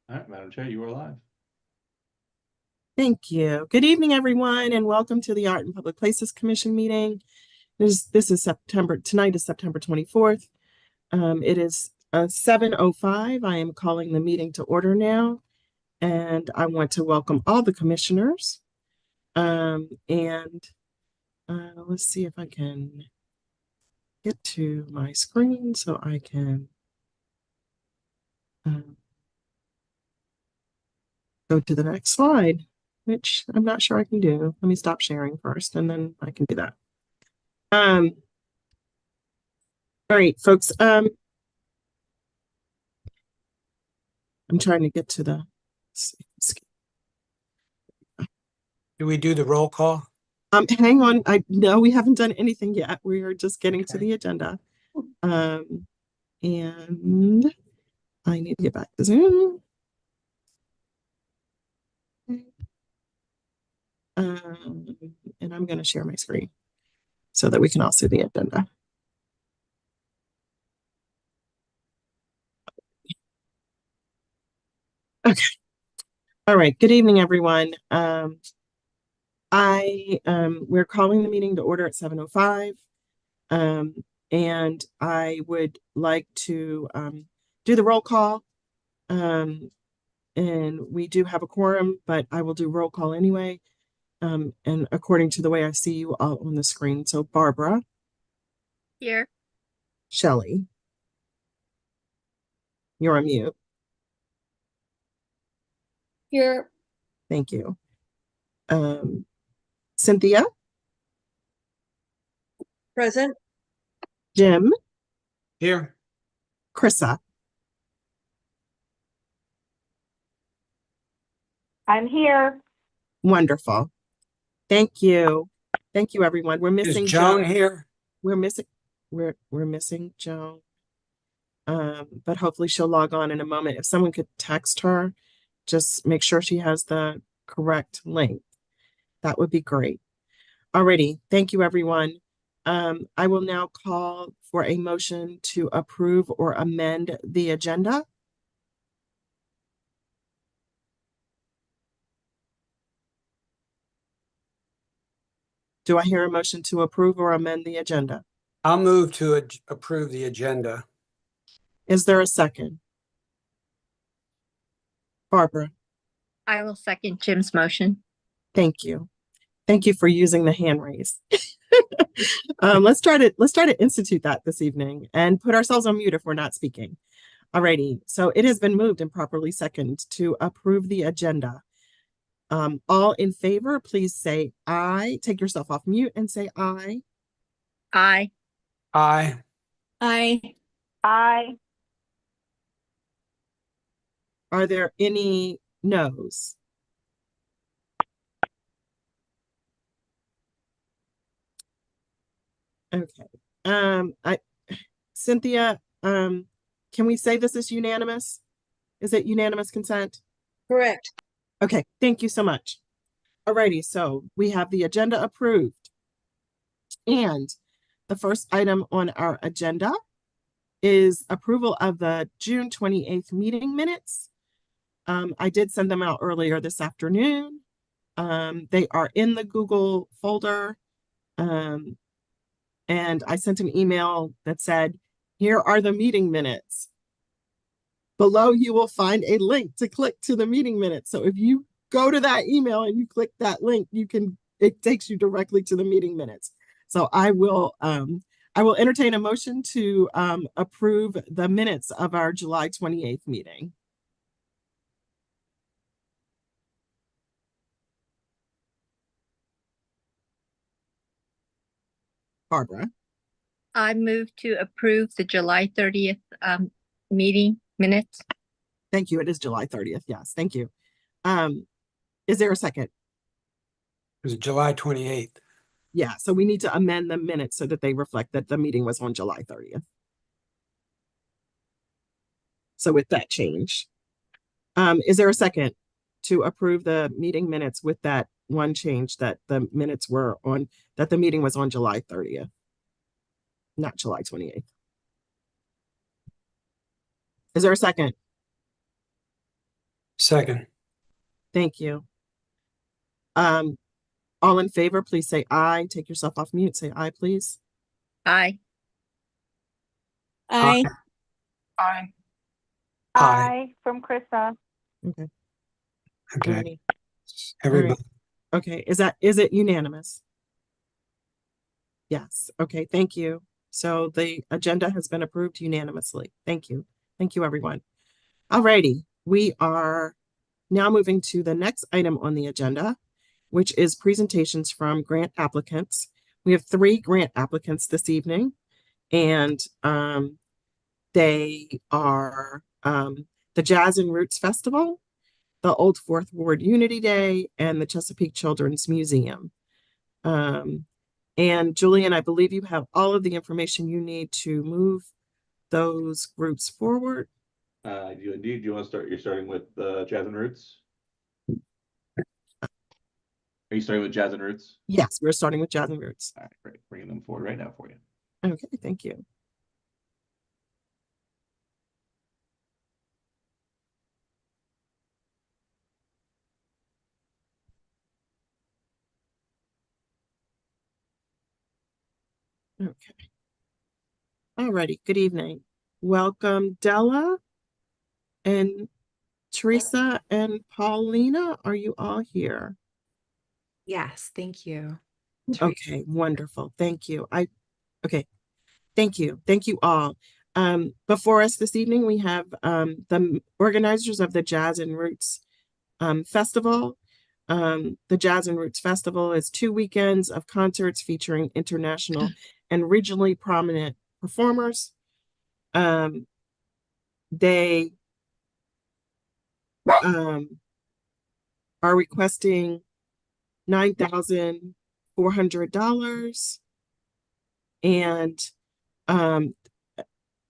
All right, Madam Chair, you are live. Thank you. Good evening, everyone, and welcome to the Art and Public Places Commission meeting. This is tonight is September 24th. It is 7:05. I am calling the meeting to order now, and I want to welcome all the commissioners. Let's see if I can get to my screen so I can go to the next slide, which I'm not sure I can do. Let me stop sharing first, and then I can do that. All right, folks. I'm trying to get to the. Do we do the roll call? Hang on. No, we haven't done anything yet. We are just getting to Okay. the agenda. And I need to get back to Zoom. And I'm going to share my screen so that we can all see the agenda. Okay. All right. Good evening, everyone. We're calling the meeting to order at 7:05. And I would like to do the roll call. And we do have a quorum, but I will do roll call anyway. And according to the way I see you all on the screen. So Barbara. Here. Shelley. You're on mute. Here. Thank you. Cynthia. Present. Jim. Here. Krissa. I'm here. Wonderful. Thank you. Thank you, everyone. We're missing Is Joan Joan. here? We're missing Joan. But hopefully she'll log on in a moment. If someone could text her, just make sure she has the correct link. That would be great. Alrighty. Thank you, everyone. I will now call for a motion to approve or amend the agenda. Do I hear a motion to approve or amend the agenda? I'll move to approve the agenda. Is there a second? Barbara. I will second Jim's motion. Thank you. Thank you for using the hand raise. Let's try to institute that this evening and put ourselves on mute if we're not speaking. Alrighty. So it has been moved and properly seconded to approve the agenda. All in favor, please say aye. Take yourself off mute and say aye. Aye. Aye. Aye. Aye. Are there any noes? Okay. Cynthia, can we say this is unanimous? Is it unanimous consent? Correct. Okay, thank you so much. Alrighty, so we have the agenda approved. And the first item on our agenda is approval of the June 28th meeting minutes. I did send them out earlier this afternoon. They are in the Google folder. And I sent an email that said, here are the meeting minutes. Below you will find a link to click to the meeting minutes. So if you go to that email and you click that link, it takes you directly to the meeting minutes. So I will entertain a motion to approve the minutes of our July 28th meeting. Barbara. I move to approve the July 30th meeting minutes. Thank you. It is July 30th. Yes, thank you. Is there a second? It was July 28th. Yeah, so we need to amend the minutes so that they reflect that the meeting was on July 30th. So with that change, is there a second to approve the meeting minutes with that one change that the minutes were on, that the meeting was on July 30th, not July 28th? Is there a second? Second. Thank you. All in favor, please say aye. Take yourself off mute. Say aye, please. Aye. Aye. Aye. Aye. From Krista. Okay. Okay. Alrighty. Everybody. Okay. Is it unanimous? Yes. Okay. Thank you. So the agenda has been approved unanimously. Thank you. Thank you, everyone. Alrighty. We are now moving to the next item on the agenda, which is presentations from grant applicants. We have 3 grant applicants this evening, and they are the Jazz and Roots Festival, the Old Fourth Ward Unity Day, and the Chesapeake Children's Museum. And Julian, I believe you have all of the information you need to move those groups forward. You indeed. Do you want to start? You're starting with Jazz and Roots. Are you starting with Jazz and Roots? Yes, we're starting with Jazz and Roots. All right, great. Bringing them forward right now for you. Okay, thank you. Okay. Alrighty, good evening. Welcome, Della and Teresa and Paulina. Are you all here? Yes, thank you. Okay, wonderful. Thank you. Okay. Thank you. Thank you all. Before us this evening, we have the organizers of the Jazz and Roots Festival. The Jazz and Roots Festival is 2 weekends of concerts featuring international and regionally prominent performers. They are requesting $9,400, and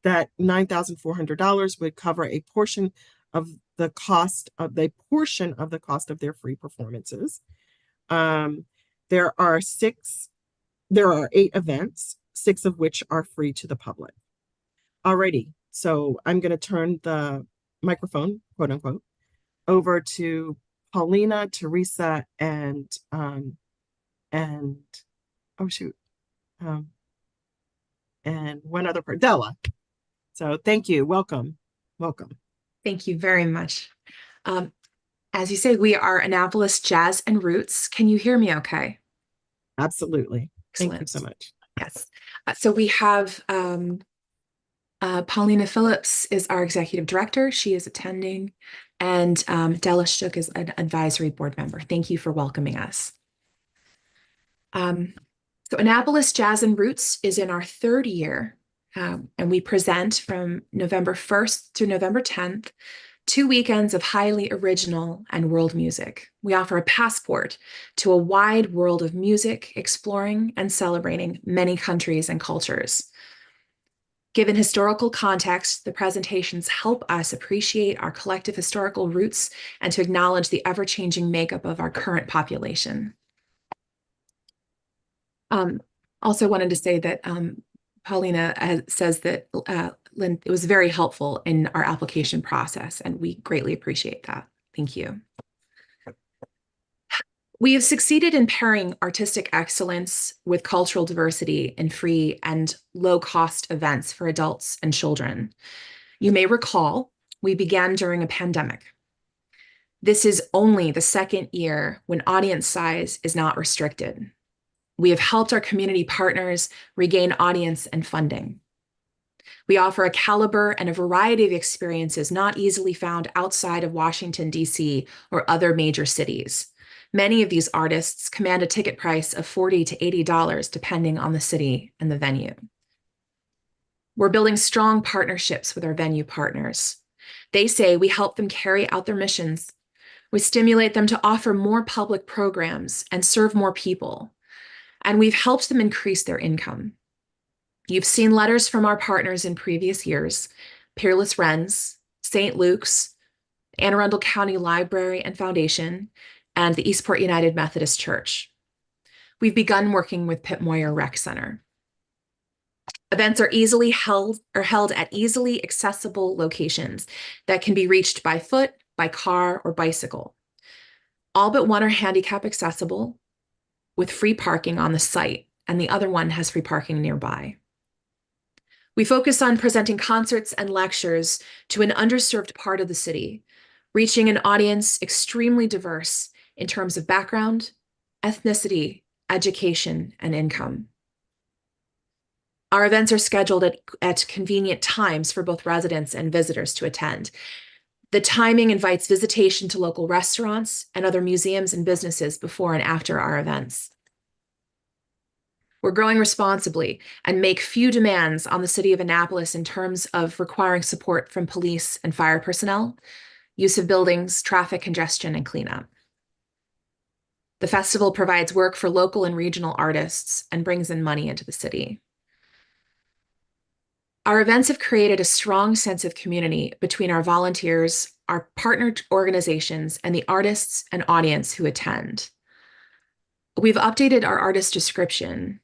that $9,400 would cover a portion of the cost of their free performances. There are 8 events, 6 of which are free to the public. Alrighty, so I'm going to turn the microphone, quote unquote, over to Paulina, Teresa, and oh shoot, and one other person, Della. So thank you. Welcome. Thank you very much. As you say, we are Annapolis Jazz and Roots. Can you hear me okay? Absolutely. Thank you Excellent. so much. Yes. So we have Paulina Phillips is our executive director. She is attending, and Della Shook is an advisory board member. Thank you for welcoming us. So Annapolis Jazz and Roots is in our 3rd year, and we present from November 1st through November 10th, 2 weekends of highly original and world music. We offer a passport to a wide world of music, exploring and celebrating many countries and cultures. Given historical context, the presentations help us appreciate our collective historical roots and to acknowledge the ever-changing makeup of our current population. Also wanted to say that Paulina says that it was very helpful in our application process, and we greatly appreciate that. Thank you. We have succeeded in pairing artistic excellence with cultural diversity in free and low-cost events for adults and children. You may recall, we began during a pandemic. This is only the 2nd year when audience size is not restricted. We have helped our community partners regain audience and funding. We offer a caliber and a variety of experiences not easily found outside of Washington, D.C. or other major cities. Many of these artists command a ticket price of $40 to $80, depending on the city and the venue. We're building strong partnerships with our venue partners. They say we help them carry out their missions. We stimulate them to offer more public programs and serve more people. And we've helped them increase their income. You've seen letters from our partners in previous years: Peerless Wrens, St. Luke's, Anne Arundel County Library and Foundation, and the Eastport United Methodist Church. We've begun working with Pip Moyer Rec Center. Events are held at easily accessible locations that can be reached by foot, by car or bicycle. All but one are handicap accessible with free parking on the site, and the other one has free parking nearby. We focus on presenting concerts and lectures to an underserved part of the city, reaching an audience extremely diverse in terms of background, ethnicity, education, and income. Our events are scheduled at convenient times for both residents and visitors to attend. The timing invites visitation to local restaurants and other museums and businesses before and after our events. We're growing responsibly and make few demands on the city of Annapolis in terms of requiring support from police and fire personnel, use of buildings, traffic congestion, and cleanup. The festival provides work for local and regional artists and brings in money into the city. Our events have created a strong sense of community between our volunteers, our partnered organizations, and the artists and audience who attend. We've updated our artist description.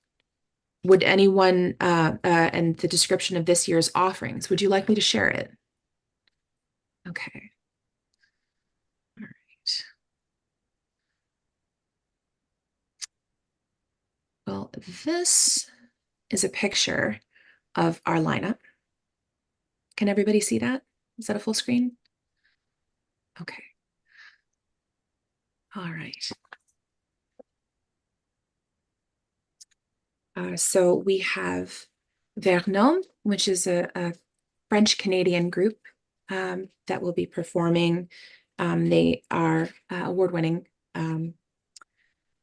Would anyone, and the description of this year's offerings, would you like me to share it? Okay. All right. Well, this is a picture of our lineup. Can everybody see that? Is that a full screen? Okay. All right. So we have Vernon, which is a French-Canadian group that will be performing. They are award-winning,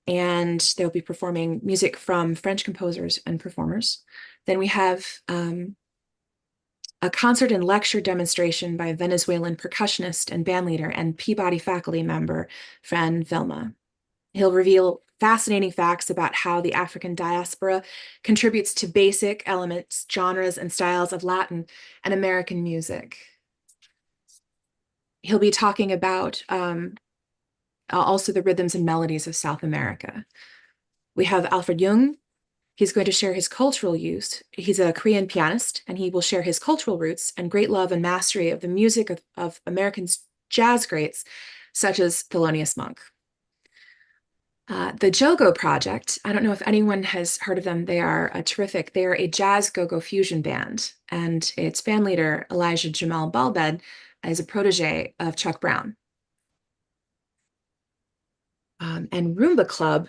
and they'll be performing music from French composers and performers. Then we have a concert and lecture demonstration by Venezuelan percussionist and bandleader and Peabody faculty member, Fran Velma. He'll reveal fascinating facts about how the African diaspora contributes to basic elements, genres, and styles of Latin and American music. He'll be talking about also the rhythms and melodies of South America. We have Alfred Jung. He's going to share his cultural use. He's a Korean pianist, and he will share his cultural roots and great love and mastery of the music of American jazz greats, such as Thelonious Monk. The Jogo Project, I don't know if anyone has heard of them. They are terrific. They are a jazz go-go fusion band, and its band leader, Elijah Jamal Balbed, is a protege of Chuck Brown. And Roomba Club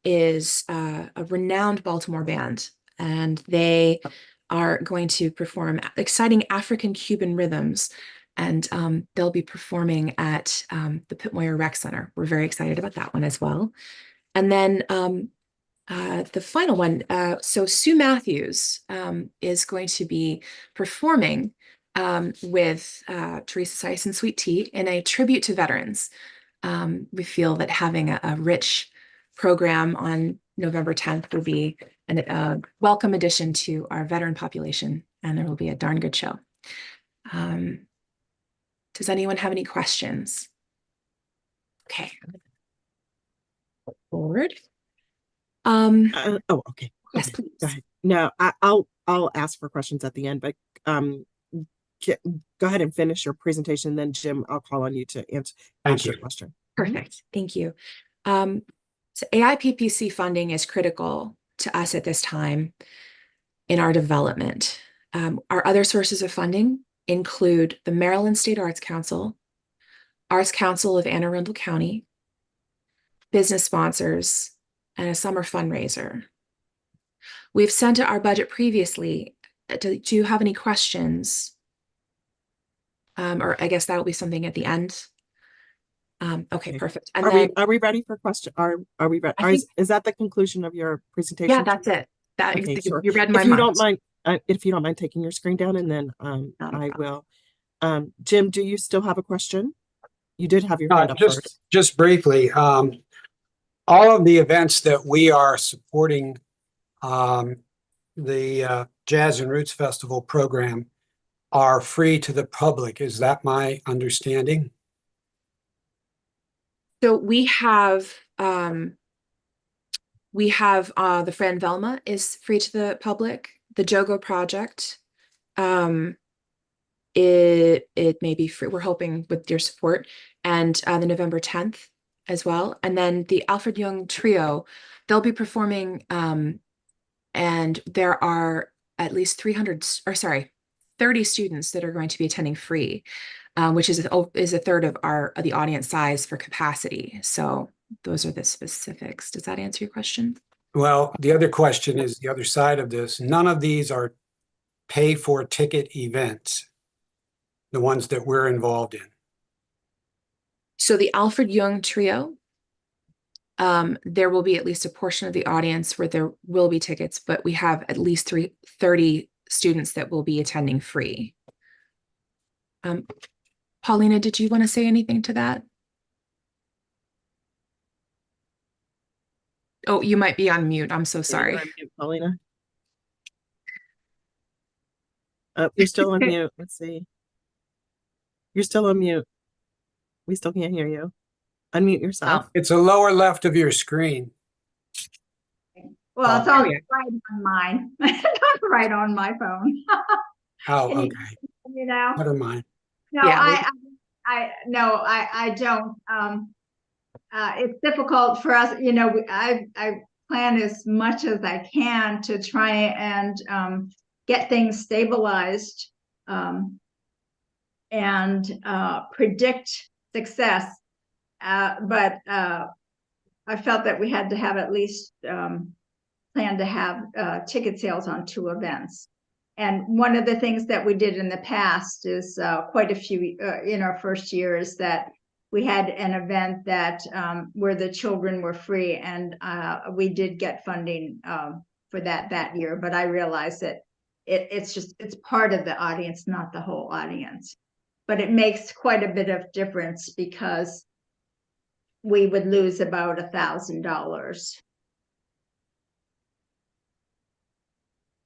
is a renowned Baltimore band, and they are going to perform exciting African-Cuban rhythms, and they'll be performing at the Pitt Moyer Rec Center. We're very excited about that one as well. And then the final one, so Sue Matthews is going to be performing with Teresa Seiss and Sweet Tea in a tribute to veterans. We feel that having a rich program on November 10th will be a welcome addition to our veteran population, and there will be a darn good show. Does anyone have any questions? Okay. Forward. Oh, okay. Yes, Okay, please. go ahead. No, I'll ask for questions at the end, but go ahead and finish your presentation. Then Jim, I'll call on you to Thank ask you. your question. Perfect. Thank you. So AIPPC funding is critical to us at this time in our development. Our other sources of funding include the Maryland State Arts Council, Arts Council of Anne Arundel County, business sponsors, and a summer fundraiser. We've sent our budget previously. Do you have any questions? Or I guess that'll be something at the end. Okay, perfect. And then, Are we ready for question? Are we ready? Is that the conclusion of your presentation? yeah, that's it. Okay, sure. You read my If you mind. don't mind, if you don't mind taking your screen down, and then I will. Jim, do you still have a question? You did have your hand up first. Just briefly, all of the events that we are supporting, the Jazz and Roots Festival program, are free to the public. Is that my understanding? So we have the Fran Velma is free to the public. The Jogo Project it may be free. We're hoping with your support, and the November 10th as well. And then the Alfred Young Trio, they'll be performing, and there are at least 30 students that are going to be attending free, which is a third of the audience size for capacity. So those are the specifics. Does that answer your question? Well, the other question is the other side of this. None of these are pay for ticket events, the ones that we're involved in. So the Alfred Young Trio, there will be at least a portion of the audience where there will be tickets, but we have at least 30 students that will be attending free. Paulina, did you want to say anything to that? Oh, you might be on mute. I'm so sorry. You're on mute, Paulina. You're still on mute. Let's see. You're still on mute. We still can't hear you. Unmute yourself. It's the lower left of your screen. Well, it's Oh, all yeah. right on mine, not right on my phone. Oh, Can you- okay. You know, Never mind. no, Yeah. I don't. It's difficult for us, you know, I plan as much as I can to try and get things stabilized and predict success. But I felt that we had to have at least plan to have ticket sales on 2 events. And one of the things that we did in the past is quite a few in our first year is that we had an event that where the children were free, and we did get funding for that year. But I realized that it's part of the audience, not the whole audience. But it makes quite a bit of difference because we would lose about $1,000.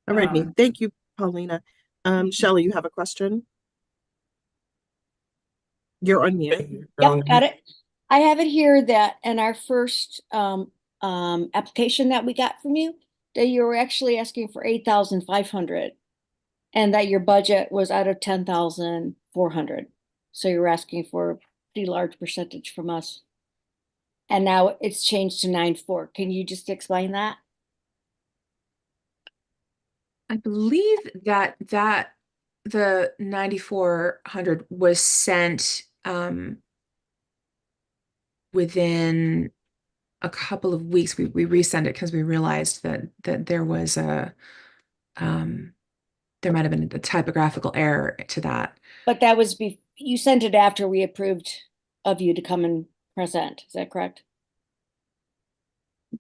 All righty. Thank you, Paulina. Shelley, you have a question? You're on mute. Yep, got it. I have it here that in our first application that we got from you, that you were actually asking for 8,500 and that your budget was out of 10,400. So you're asking for a pretty large percentage from us. And now it's changed to 9.4. Can you just explain that? I believe that the 9,400 was sent within a couple of weeks. We resent it because we realized that there was there might have been a typographical error to that. But that was you sent it after we approved of you to come and present. Is that correct?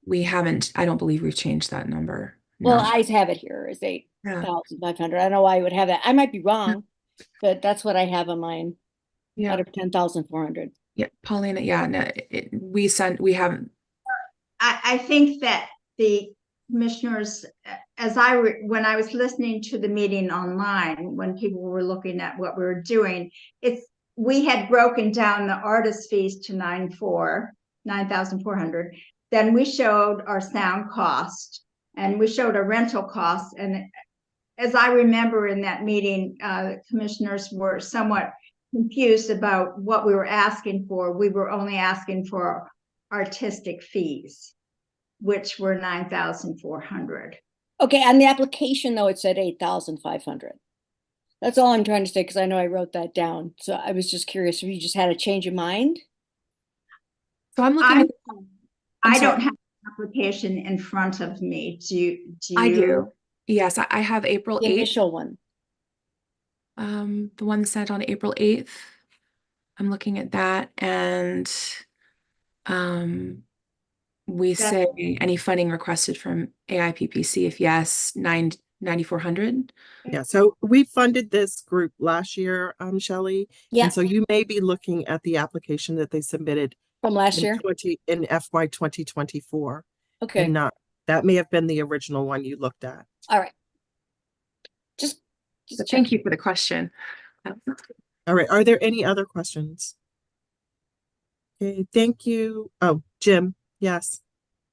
We haven't, I don't believe we've changed that number. Well, No. I have it here as 8,500. I don't know why I would have that. I might be wrong, but that's what I have on mine Yeah. out of 10,400. Yeah, Paulina, yeah, no, we haven't. I think that the commissioners, when I was listening to the meeting online, when people were looking at what we were doing, we had broken down the artist fees to 9,400. Then we showed our sound cost and we showed a rental cost. And as I remember in that meeting, commissioners were somewhat confused about what we were asking for. We were only asking for artistic fees, which were 9,400. Okay, on the application though, it said 8,500. That's all I'm trying to say because I know I wrote that down. So I was just curious if you just had a change of mind. So I'm looking at. I don't have an application in front of me. Do you? I do. Yes, I have April The 8th. initial one. The one sent on April 8th. I'm looking at that, and we say any funding requested from AIPPC, if yes, 9,400. Yeah, so we funded this group last year, Shelley. Yeah, And so you may be looking at the application that they submitted from last year. in FY 2024. Okay, And that may have been the original one you looked at. all right. Just So thank you for the question. All right, are there any other questions? Okay, thank you. Oh, Jim, yes.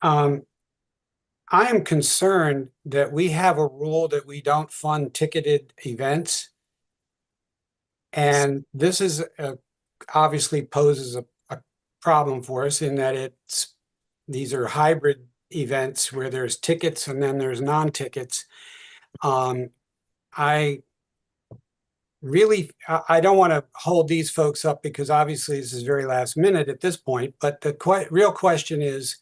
I am concerned that we have a rule that we don't fund ticketed events. And this is obviously poses a problem for us in that these are hybrid events where there's tickets and then there's non-tickets. I don't want to hold these folks up because obviously this is very last minute at this point, but the real question is,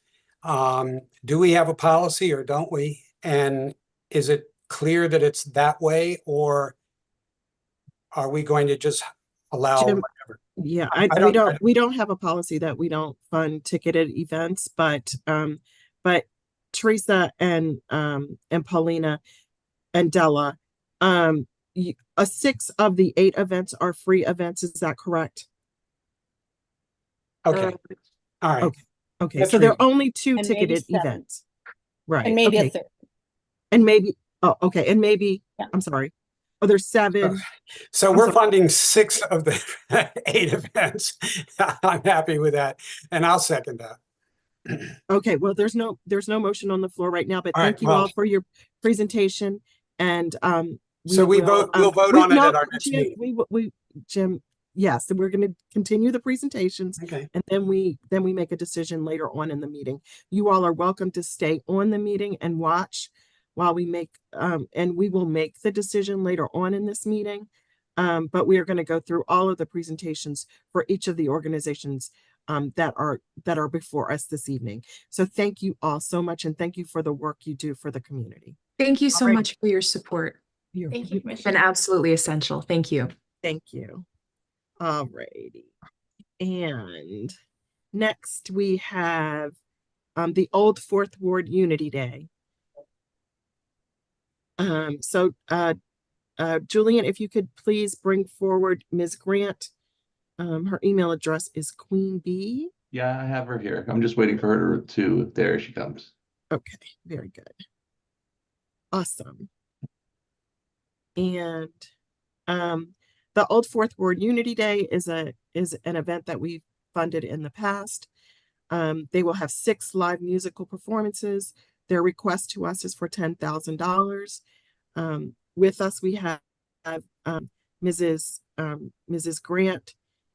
do we have a policy or don't we? And is it clear that it's that way, or are we going to just allow Jim, whatever? Yeah, we don't have a policy that we don't fund ticketed events, but Teresa and Paulina and Della, 6 of the 8 events are free events. Is that correct? Okay. All right. Okay. That's So there are reasonable. only 2 And maybe ticketed 7. events. Right. And maybe okay. a third. And maybe, okay. And maybe, Yeah. I'm sorry. Oh, there's 7. So I'm we're sorry. funding 6 of the 8 events. I'm happy with that. And I'll second that. Okay, well, there's no motion on the floor right now, but All thank right, you well- all for your presentation. And We'll vote on it at our next Jim, meeting. Jim, yes, and we're going to continue the presentations, Okay. and then we make a decision later on in the meeting. You all are welcome to stay on the meeting and watch while we make and we will make the decision later on in this meeting. But we are going to go through all of the presentations for each of the organizations that are before us this evening. So thank you all so much, and thank you for the work you do for the community. Thank you so All right. much for your support. Thank you, It's been Commissioner. absolutely essential. Thank you. Thank you. All righty. And next we have the Old Fourth Ward Unity Day. So Julian, if you could please bring forward Ms. Grant. Her email address is Queen Bee. Yeah, I have her here. I'm just waiting for her to, there she comes. Okay, very good. Awesome. And the Old Fourth Ward Unity Day is an event that we've funded in the past. They will have 6 live musical performances. Their request to us is for $10,000. With us, we have Mrs. Grant,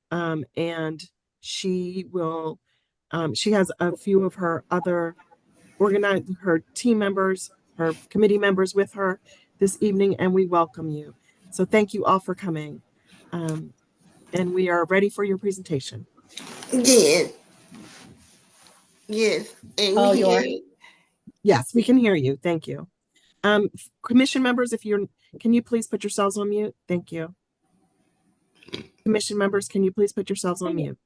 and she has a few of her other her team members, her committee members with her this evening, and we welcome you. So thank you all for coming. And we are ready for your presentation. Yes. And Oh, you are? Yes, we can hear you. Thank you. Commission members, can you please put yourselves on mute? Thank you. Commission members, can you please put yourselves on mute?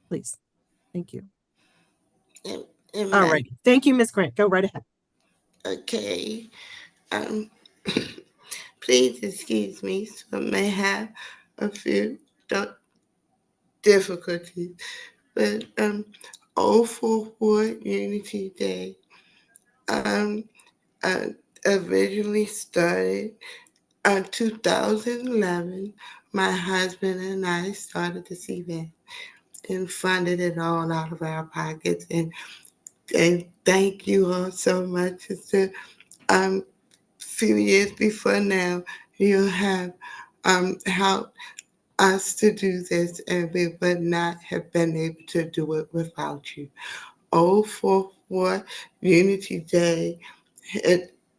Please. Thank you. All right. Thank you, Ms. Grant. Go right ahead. Okay. Please excuse me. So I may have a few difficulties, but Old Fourth Ward Unity Day originally started in 2011. My husband and I started this event and funded it all out of our pockets. And thank you all so much. It's a few years before now, you have helped us to do this, and we would not have been able to do it without you. Old Fourth Ward Unity Day,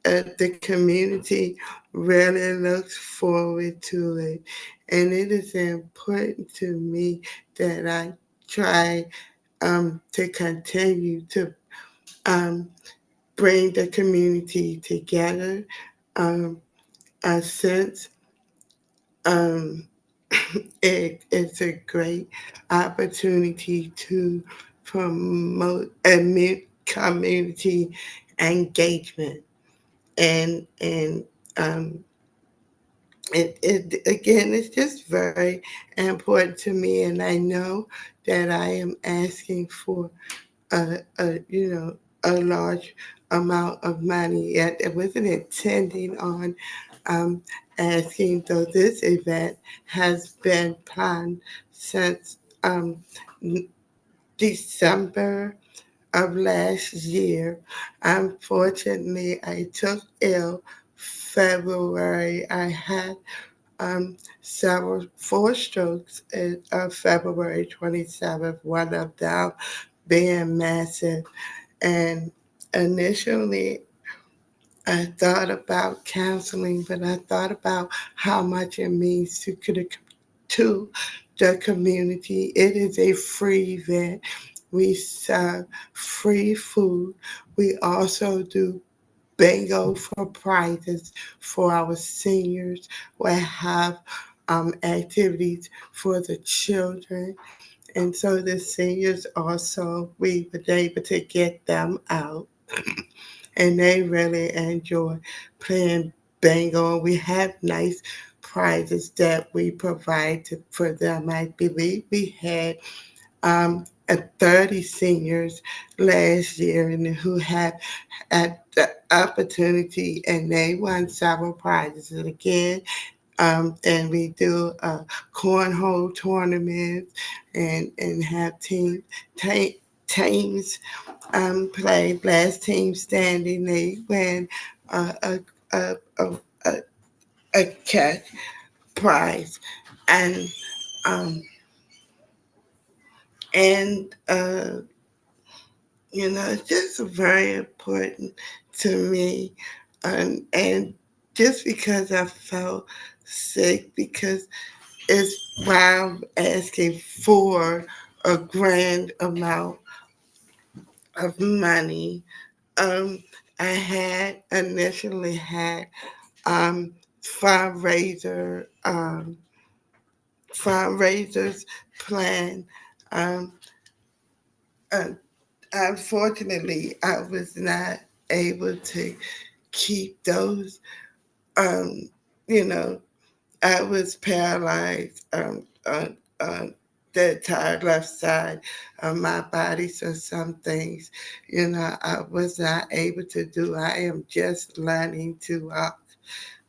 the community really looks forward to it, and it is important to me that I try to continue to bring the community together. Since it's a great opportunity to promote community engagement, and it again, it's just very important to me, and I know that I am asking for a large amount of money. Yet I wasn't intending on asking, though this event has been planned since December of last year. Unfortunately, I took ill February. I had four strokes of February 27th, one of them being massive. And initially, I thought about counseling, but I thought about how much it means to the community. It is a free event. We serve free food. We also do bingo for prizes for our seniors. We have activities for the children. And so the seniors also, we were able to get them out. And they really enjoy playing bingo. We have nice prizes that we provide for them. I believe we had 30 seniors last year and who had the opportunity, and they won several prizes. And again, and we do cornhole tournaments and have teams play. Last team standing, they win a, a, a, a, a cash prize. And and it's just very important to me. And just because I felt sick, because it's why I'm asking for a grand amount of money. I had initially had fundraiser fundraisers plan. Um, Unfortunately, I was not able to keep those. Um, you know, I was paralyzed on the entire left side of my body. So some things, I was not able to do. I am just learning to walk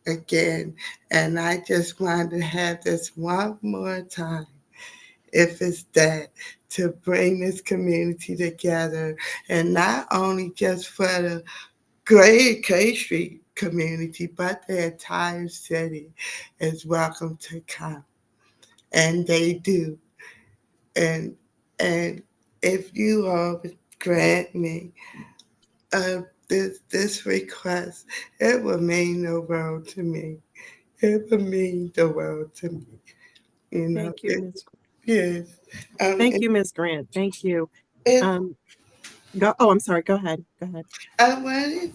again. And I just wanted to have this one more time, if it's that, to bring this community together. And not only just for the Greater K Street community, but the entire city is welcome to come. And they do. And and if you all would grant me this request, it would mean the world to me. It would mean the world to me. Thank you, Ms. Yes. Thank you, Ms. Grant. Thank you. If I'm sorry. Go ahead. Go ahead. I wanted,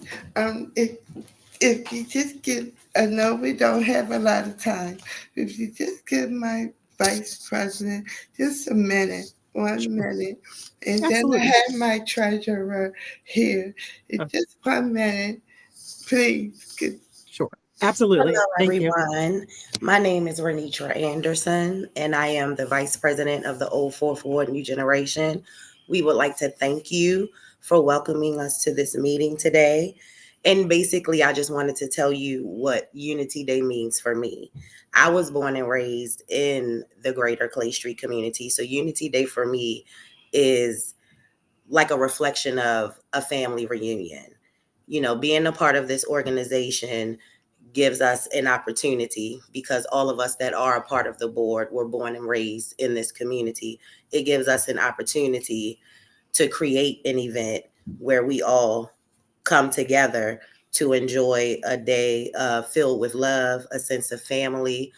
if you just give, I know we don't have a lot of time. If you just give my vice president just a minute, 1 minute, and Absolutely. then I have my treasurer here. It's just 1 minute, please. Sure. Absolutely. Hello, Thank you. everyone. My name is Renitra Anderson, and I am the Vice President of the Old Fourth Ward New Generation. We would like to thank you for welcoming us to this meeting today. And basically, I just wanted to tell you what Unity Day means for me. I was born and raised in the Greater Clay Street community, so Unity Day for me is like a reflection of a family reunion. Being a part of this organization gives us an opportunity, because all of us that are a part of the board were born and raised in this community. It gives us an opportunity to create an event where we all come together to enjoy a day filled with love, a sense of family,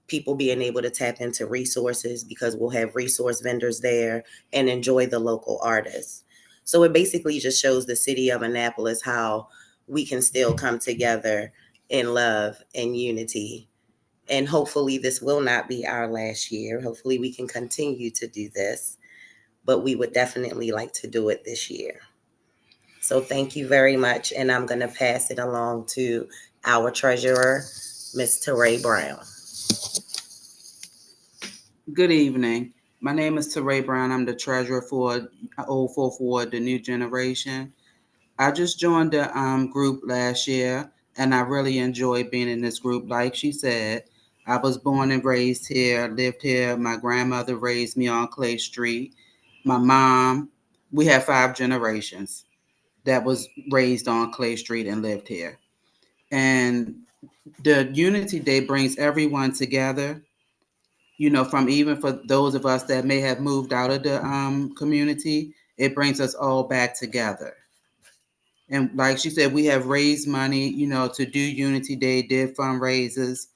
people being able to tap into resources because we'll have resource vendors there, and enjoy the local artists. So it basically just shows the city of Annapolis how we can still come together in love and unity. And hopefully this will not be our last year. Hopefully we can continue to do this, but we would definitely like to do it this year. So thank you very much. And I'm going to pass it along to our treasurer, Ms. Teray Brown. Good evening. My name is Teray Brown. I'm the treasurer for Old Fourth Ward, the New Generation. I just joined the group last year, and I really enjoyed being in this group. Like she said, I was born and raised here, lived here. My grandmother raised me on Clay Street. My mom, we have 5 generations that was raised on Clay Street and lived here. And the Unity Day brings everyone together, you know, from even for those of us that may have moved out of the community, it brings us all back together. And like she said, we have raised money, you know, to do Unity Day, did fundraisers.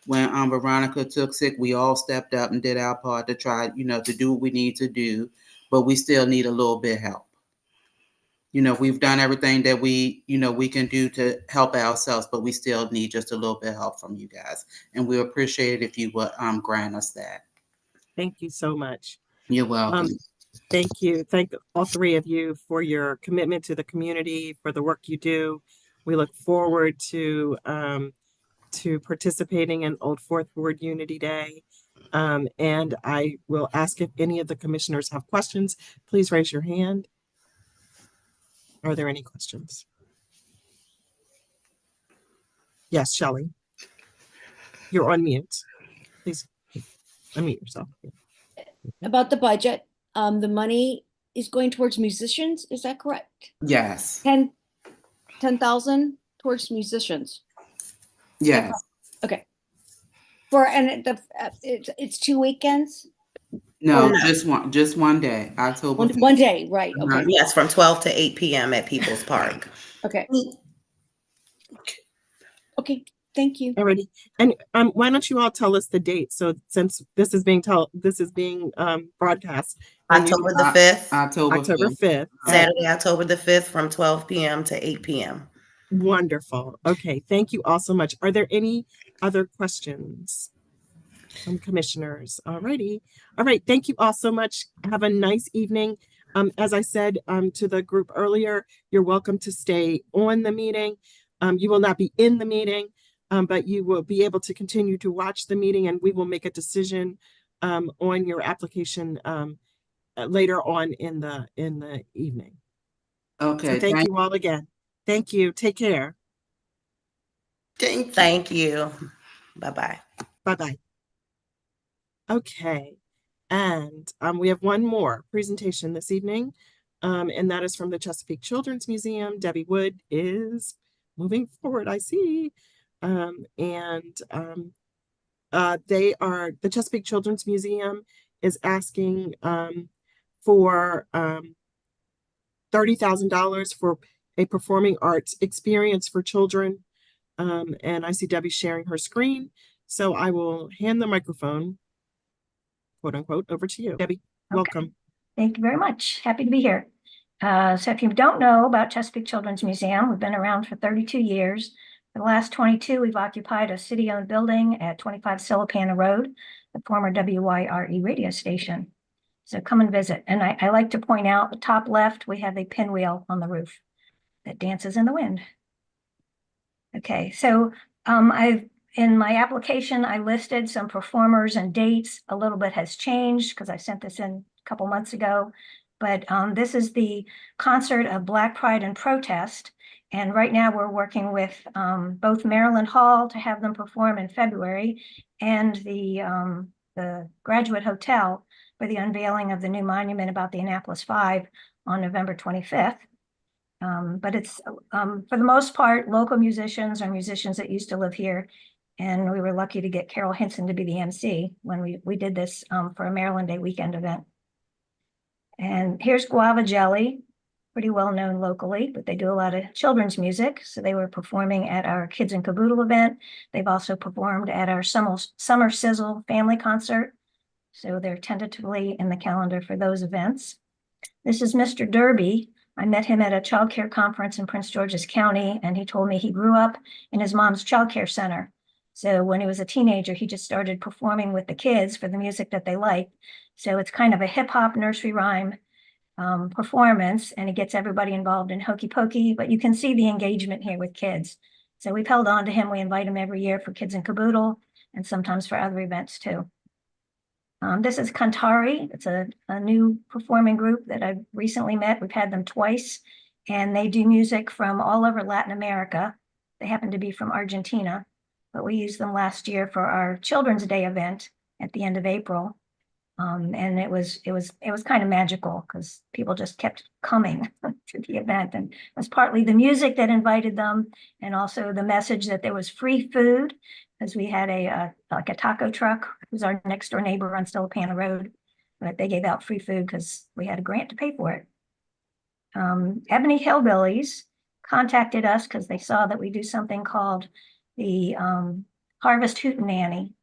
When Veronica took sick, we all stepped up and did our part to try, you know, to do what we need to do, but we still need a little bit of help. You know, we've done everything that we can do to help ourselves, but we still need just a little bit of help from you guys. And we appreciate it if you would grant us that. Thank you so much. You're welcome. Thank you. Thank all three of you for your commitment to the community, for the work you do. We look forward to participating in Old Fourth Ward Unity Day. And I will ask if any of the commissioners have questions. Please raise your hand. Are there any questions? Yes, Shelley. You're on mute. Please unmute yourself. About the budget, the money is going towards musicians, is that correct? Yes. 10,000 towards musicians. Yes. Okay. It's 2 weekends? No, just one day, October 5th. One day, right, okay. Yes, from 12 to 8 p.m. at People's Park. Okay. Okay, thank you. Alrighty. And why don't you all tell us the date? So since this is being broadcast. October the 5th. October 5th. Saturday, October the 5th from 12 p.m. to 8 p.m. Wonderful. Okay, thank you all so much. Are there any other questions from commissioners? Alrighty. All right, thank you all so much. Have a nice evening. As I said to the group earlier, you're welcome to stay on the meeting. You will not be in the meeting, but you will be able to continue to watch the meeting, and we will make a decision on your application later on in the evening. Okay. So thank you all again. Thank you. Take care. Thank you. Bye-bye. Bye-bye. Okay. And we have one more presentation this evening, and that is from the Chesapeake Children's Museum. Debbie Wood is moving forward, I see. The Chesapeake Children's Museum is asking for $30,000 for a performing arts experience for children. And I see Debbie sharing her screen. So I will hand the microphone, quote unquote, over to you. Debbie, welcome. Thank you very much. Happy to be here. So if you don't know about Chesapeake Children's Museum, we've been around for 32 years. For the last 22, we've occupied a city-owned building at 25 Silipana Road, the former WYRE radio station. So come and visit. And I like to point out, the top left, we have a pinwheel on the roof that dances in the wind. Okay, so in my application, I listed some performers and dates. A little bit has changed because I sent this in a couple months ago. But this is the concert of Black Pride and Protest. And right now we're working with both Maryland Hall to have them perform in February and the Graduate Hotel for the unveiling of the new monument about the Annapolis 5 on November 25th. But it's, for the most part, local musicians or musicians that used to live here. And we were lucky to get Carol Hinson to be the MC when we did this for a Maryland Day weekend event. And here's Guava Jelly, pretty well known locally, but they do a lot of children's music. So they were performing at our Kids in Caboodle event. They've also performed at our Summer Sizzle family concert. So they're tentatively in the calendar for those events. This is Mr. Derby. I met him at a child care conference in Prince George's County, and he told me he grew up in his mom's child care center. So when he was a teenager, he just started performing with the kids for the music that they liked. So it's kind of a hip hop nursery rhyme performance, and it gets everybody involved in Hokey Pokey, but you can see the engagement here with kids. So we've held on to him. We invite him every year for Kids in Caboodle and sometimes for other events too. This is Cantari. It's a new performing group that I've recently met. We've had them twice, and they do music from all over Latin America. They happen to be from Argentina, but we used them last year for our Children's Day event at the end of April. And it was kind of magical because people just kept coming to the event, and it was partly the music that invited them, and also the message that there was free food, because we had like a taco truck who's our next door neighbor on Stillapana Road, but they gave out free food because we had a grant to pay for it. Ebony Hillbillies contacted us because they saw that we do something called the Harvest Hootenanny,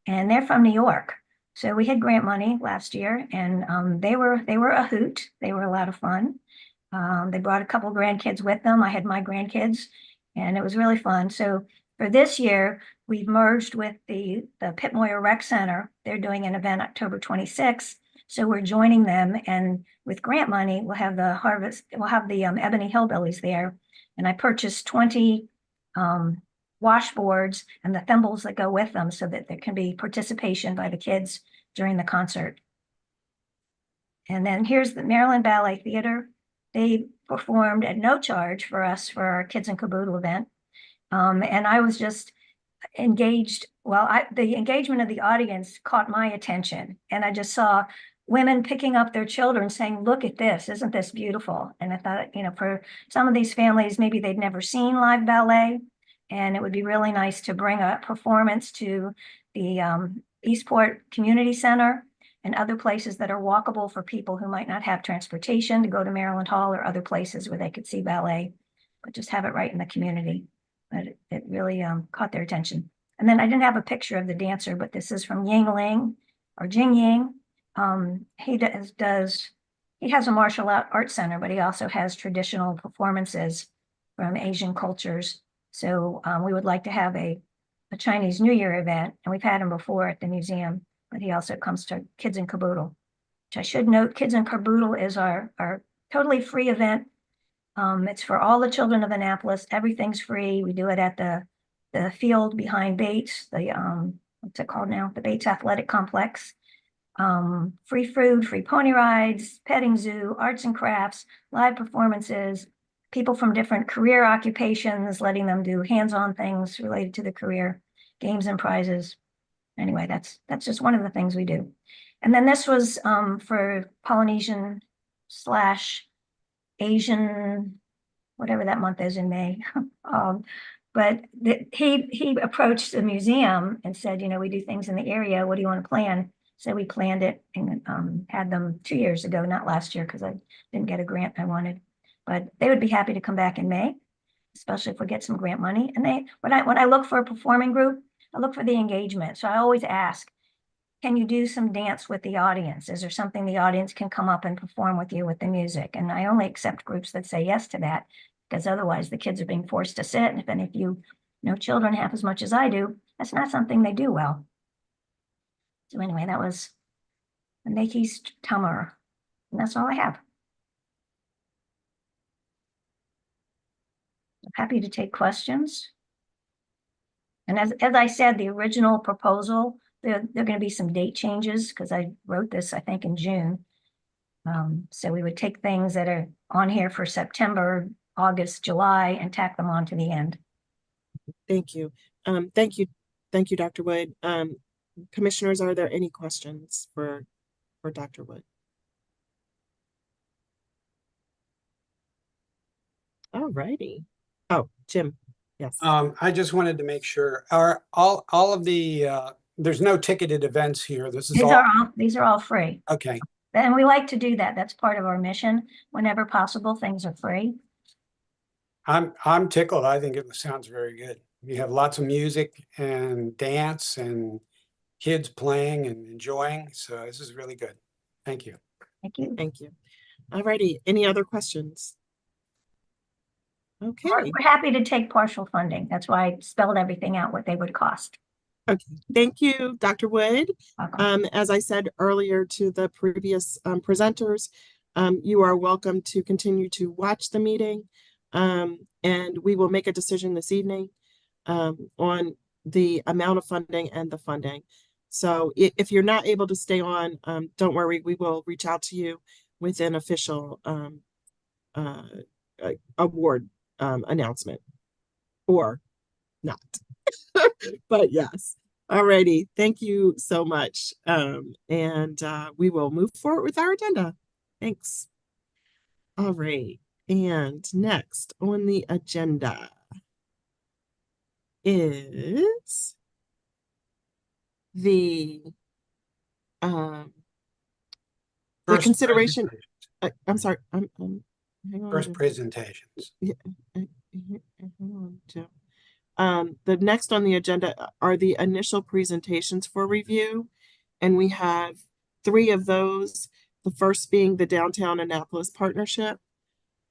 and they're from New York. So we had grant money last year, and they were a hoot. They were a lot of fun. They brought a couple grandkids with them. I had my grandkids, and it was really fun. So for this year, we've merged with the Pitt Moyer Rec Center. They're doing an event October 26th. So we're joining them, and with grant money, we'll have the Ebony Hillbillies there. And I purchased 20 washboards and the thimbles that go with them so that there can be participation by the kids during the concert. And then here's the Maryland Ballet Theater. They performed at no charge for us for our Kids in Caboodle event. And I was just engaged. Well, the engagement of the audience caught my attention. And I just saw women picking up their children saying, look at this, isn't this beautiful? And I thought, for some of these families, maybe they'd never seen live ballet. And it would be really nice to bring a performance to the Eastport Community Center and other places that are walkable for people who might not have transportation to go to Maryland Hall or other places where they could see ballet, but just have it right in the community. But it really caught their attention. And then I didn't have a picture of the dancer, but this is from Yingling or Jing Ying. He has a martial art center, but he also has traditional performances from Asian cultures. So we would like to have a Chinese New Year event, and we've had him before at the museum, but he also comes to Kids in Caboodle, which I should note, Kids in Caboodle is our totally free event. It's for all the children of Annapolis. Everything's free. We do it at the field behind Bates, what's it called now? The Bates Athletic Complex. Free food, free pony rides, petting zoo, arts and crafts, live performances, people from different career occupations, letting them do hands-on things related to the career, games and prizes. Anyway, that's just one of the things we do. And then this was for Polynesian / Asian, whatever that month is in May. But he approached the museum and said, we do things in the area. What do you want to plan? So we planned it and had them 2 years ago, not last year, because I didn't get a grant I wanted. But they would be happy to come back in May, especially if we get some grant money. And when I look for a performing group, I look for the engagement. So I always ask, can you do some dance with the audience? Is there something the audience can come up and perform with you with the music? And I only accept groups that say yes to that, because otherwise the kids are being forced to sit. And if any of you know children half as much as I do, that's not something they do well. So anyway, that was the Make East Tummer. And that's all I have. I'm happy to take questions. And as I said, the original proposal, there are going to be some date changes because I wrote this, I think, in June. So we would take things that are on here for September, August, July, and tack them on to the end. Thank you. Thank you, Dr. Wood. Commissioners, are there any questions for Dr. Wood? All righty. Oh, Jim. Yes. I just wanted to make sure all of the there's no ticketed events here. These are all free. Okay. And we like to do that. That's part of our mission. Whenever possible, things are free. I'm tickled. I think it sounds very good. You have lots of music and dance and kids playing and enjoying. So this is really good. Thank you. Thank you. Thank you. All righty. Any other questions? Okay. We're happy to take partial funding. That's why I spelled everything out, what they would cost. Okay. Thank you, Dr. Wood. As I said earlier to the previous presenters, you are welcome to continue to watch the meeting. And we will make a decision this evening on the amount of funding and the funding. So if you're not able to stay on, don't worry, we will reach out to you with an official award announcement, or not. But yes, Alrighty, thank you so much. We will move forward with our agenda. Thanks. All right, and next on the agenda is the First consideration. presentations. I'm sorry. Hang on. First Jim. presentations. Yeah, hang on, Jim. The next on the agenda are the initial presentations for review, and we have 3 of those. The first being the Downtown Annapolis Partnership.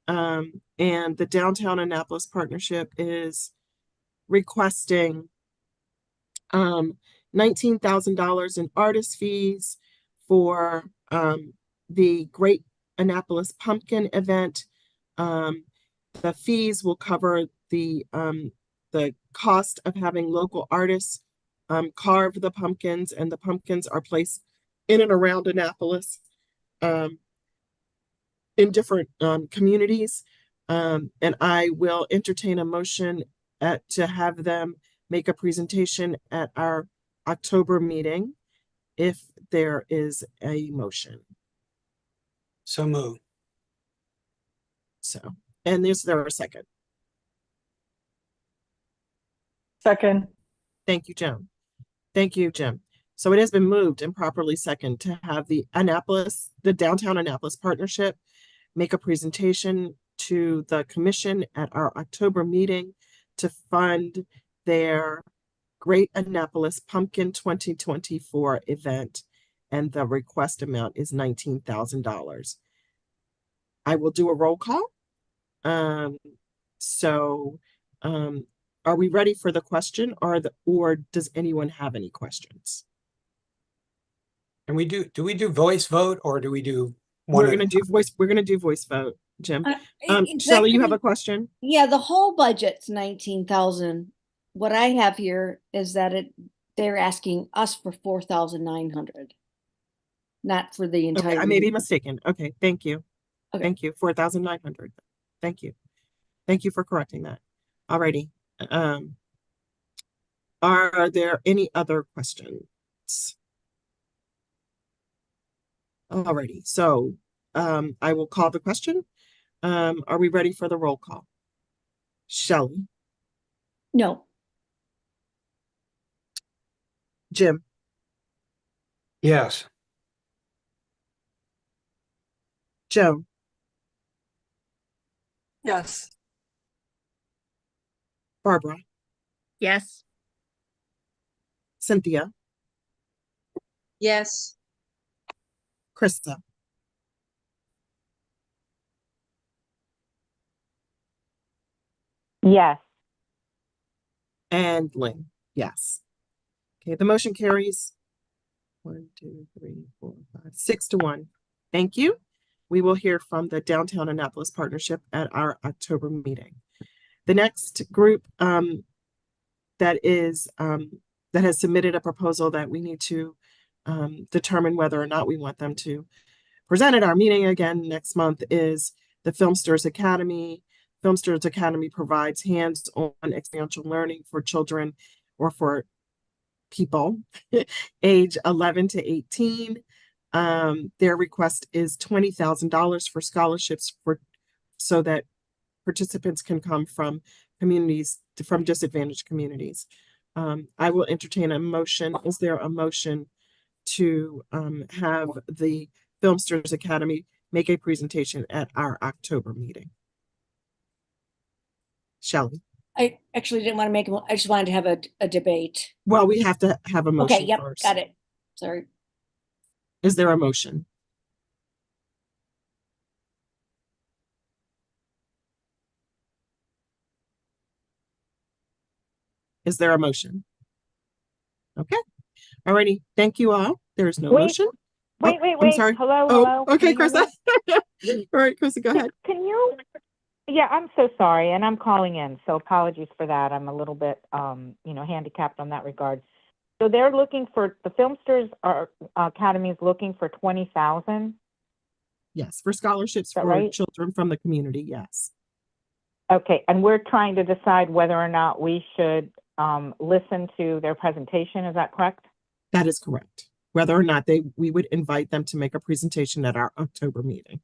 And the Downtown Annapolis Partnership is requesting $19,000 in artist fees for the Great Annapolis Pumpkin event. The fees will cover the cost of having local artists carve the pumpkins, and the pumpkins are placed in and around Annapolis in different communities. And I will entertain a motion to have them make a presentation at our October meeting if there is a motion. So moved. So, and is there a second? Second. Thank you, Jim. Thank you, Jim. So it has been moved and properly seconded to have the Downtown Annapolis Partnership make a presentation to the commission at our October meeting to fund their Great Annapolis Pumpkin 2024 event, and the request amount is $19,000. I will do a roll call. Are we ready for the question, or does anyone have any questions? And do we do voice vote, or do we do one? We're gonna do voice vote, Jim. Exactly. Shelley, you have a question? Yeah, the whole budget's 19,000. What I have here is that they're asking us for 4,900, not for the entire. Okay, I may be mistaken. Okay, thank you. Okay. Thank you. 4,900. Thank you. Thank you for correcting that. Alrighty. Are there any other questions? Alrighty, so I will call the question. Are we ready for the roll call? Shelley? No. Jim? Yes. Joe? Yes. Barbara? Yes. Cynthia? Yes. Krista? Yes. And Lynn? Yes. Okay, the motion carries 1, 2, 3, 4, 5, 6 to 1. Thank you. We will hear from the Downtown Annapolis Partnership at our October meeting. The next group that has submitted a proposal that we need to determine whether or not we want them to present at our meeting again next month is the Filmsters Academy. Filmsters Academy provides hands-on experiential learning for children or for people age 11 to 18. Their request is $20,000 for scholarships so that participants can come from disadvantaged communities. I will entertain a motion. Is there a motion to have the Filmsters Academy make a presentation at our October meeting? Shelley? I actually didn't want to make I just wanted to have a debate. Well, we have to have a motion Okay, yep, first. got it. Sorry. Is there a motion? Is there a motion? Okay. Alrighty. Thank you all. There's no motion. Wait. I'm sorry. Hello. Oh, okay, Can you hear Krista. All right, Krista, go ahead. Can you? Yeah, I'm so sorry, and I'm calling in, so apologies for that. I'm a little bit, handicapped on that regard. So they're looking for the Filmsters Academy is looking for 20,000. Yes, for scholarships for right? children from the community. Yes. Okay, and we're trying to decide whether or not we should listen to their presentation. Is that correct? That is correct. Whether or not we would invite them to make a presentation at our October meeting.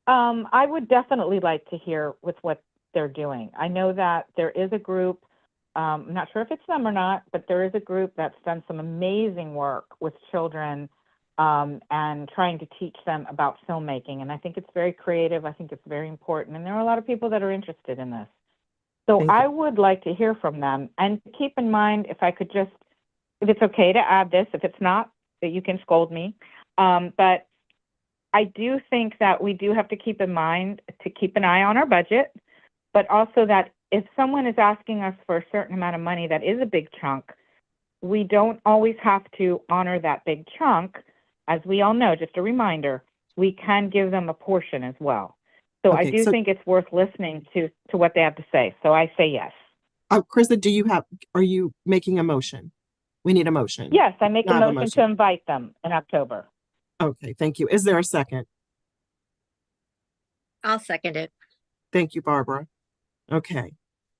I would definitely like to hear with what they're doing. I know that there is a group, I'm not sure if it's them or not, but there is a group that's done some amazing work with children and trying to teach them about filmmaking. And I think it's very creative. I think it's very important. And there are a lot of people that are interested in this. So Thank you. I would like to hear from them. And keep in mind, if I could just, if it's okay to add this, if it's not, that you can scold me. But I do think that we do have to keep in mind to keep an eye on our budget, but also that if someone is asking us for a certain amount of money that is a big chunk, we don't always have to honor that big chunk. As we all know, just a reminder, we can give them a portion as well. So I Okay, do so- think it's worth listening to what they have to say. So I say yes. Krista, are you making a motion? We need a motion. Yes, I make a Not a motion to invite them in October. Okay, thank you. Is there a second? I'll second it. Thank you, Barbara. Okay.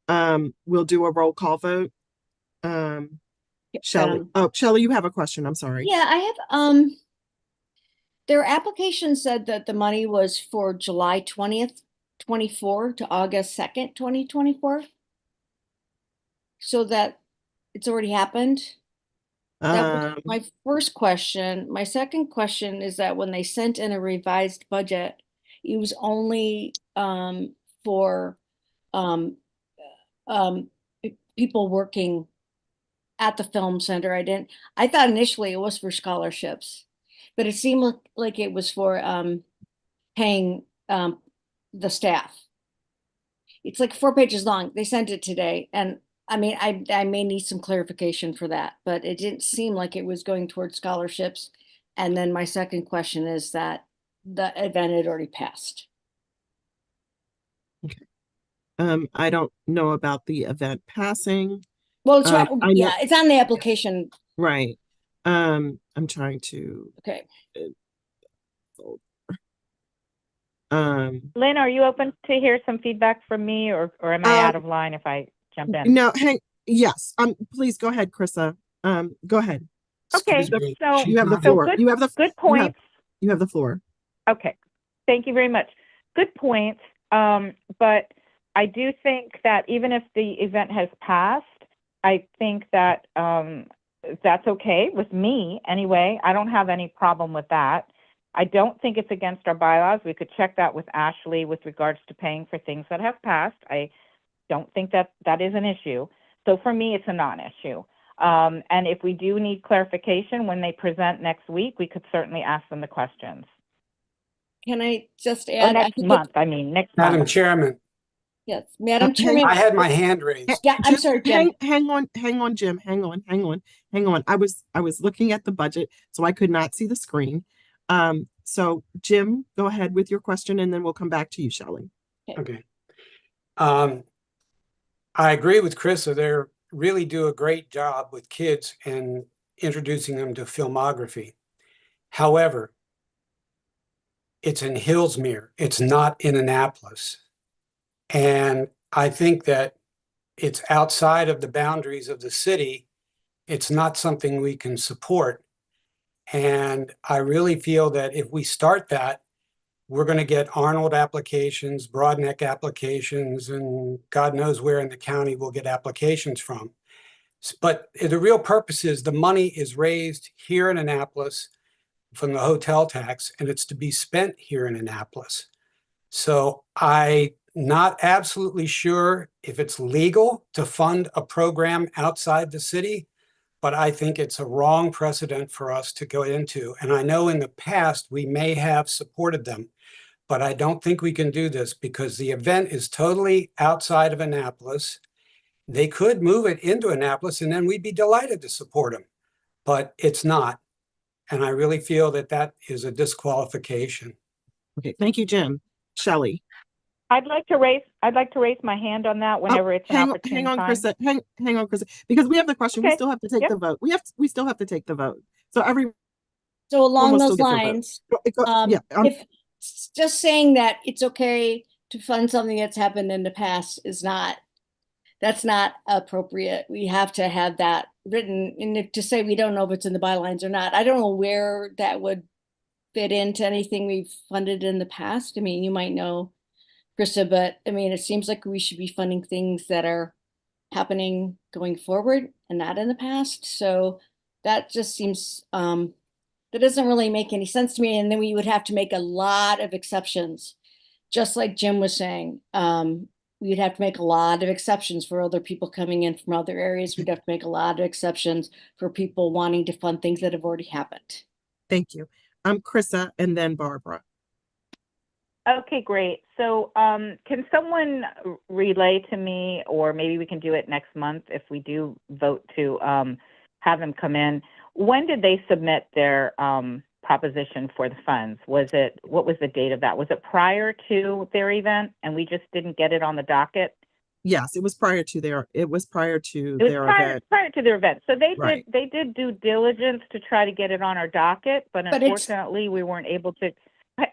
We'll do a roll call vote. Shelley. Shelley, you have a question. I'm sorry. Yeah, I have, their application said that the money was for July 20th, 24 to August 2nd, 2024. So that it's already happened. That was my first question. My second question is that when they sent in a revised budget, it was only for people working at the film center. I thought initially it was for scholarships, but it seemed like it was for paying the staff. It's like 4 pages long. They sent it today, and I mean, I may need some clarification for that, but it didn't seem like it was going towards scholarships. And then my second question is that the event had already passed. I don't know about the event passing. Well, it's I right, know- yeah, it's on the application. Right. I'm trying to. Okay. Lynn, are you open to hear some feedback from me, or am I out of line if I jump in? No, yes. Please go ahead, Krista. Go ahead. Okay, Excuse me, so she's You have the not- floor. good- You have the good points. You have the floor. Okay, thank you very much. Good points. But I do think that even if the event has passed, I think that that's okay with me anyway. I don't have any problem with that. I don't think it's against our bylaws. We could check that with Ashley with regards to paying for things that have passed. I don't think that that is an issue. So for me, it's a non-issue. And if we do need clarification when they present next week, we could certainly ask them the questions. Can I just Or add? I next think month, I mean, next Madam month. Chairman, Yes, Madam hang Chairman. I had my hand raised. Yeah, I'm sorry, Jim. Hang on, Jim. Hang on. I was looking at the budget, so I could not see the screen. So Jim, go ahead with your question, and then we'll come back to you, Shelley. Okay. I agree with Krista. They really do a great job with kids and introducing them to filmography. However, it's in Hillsmere. It's not in Annapolis. And I think that it's outside of the boundaries of the city. It's not something we can support. And I really feel that if we start that, we're going to get Arnold applications, Broadneck applications, and God knows where in the county we'll get applications from. But the real purpose is the money is raised here in Annapolis from the hotel tax, and it's to be spent here in Annapolis. So I'm not absolutely sure if it's legal to fund a program outside the city, but I think it's a wrong precedent for us to go into. And I know in the past we may have supported them, but I don't think we can do this because the event is totally outside of Annapolis. They could move it into Annapolis and then we'd be delighted to support them, but it's not. And I really feel that that is a disqualification. Okay, thank you, Jim. Shelley. I'd like to raise my hand on that whenever it's an opportune hang on, time. Krista. Hang on, Krista. Because we have the question. We Okay. still have to take Yep. the vote. We still have to take the vote. So So along will still those get their vote. lines, yeah. if just saying that it's okay to fund something that's happened in the past is not that's not appropriate. We have to have that written, and to say we don't know if it's in the bylines or not, I don't know where that would fit into anything we've funded in the past. I mean, you might know, Krista, but I mean, it seems like we should be funding things that are happening going forward and not in the past. So that just seems, that doesn't really make any sense to me. And then we would have to make a lot of exceptions, just like Jim was saying. We'd have to make a lot of exceptions for other people coming in from other areas. We'd have to make a lot of exceptions for people wanting to fund things that have already happened. Thank you. Krista and then Barbara. Okay, great. So can someone relay to me, or maybe we can do it next month if we do vote to have them come in. When did they submit their proposition for the funds? What was the date of that? Was it prior to their event and we just didn't get it on the docket? Yes, it was prior to their event. Prior to their event. So they did due diligence to try to get it on our docket, but unfortunately we weren't able to.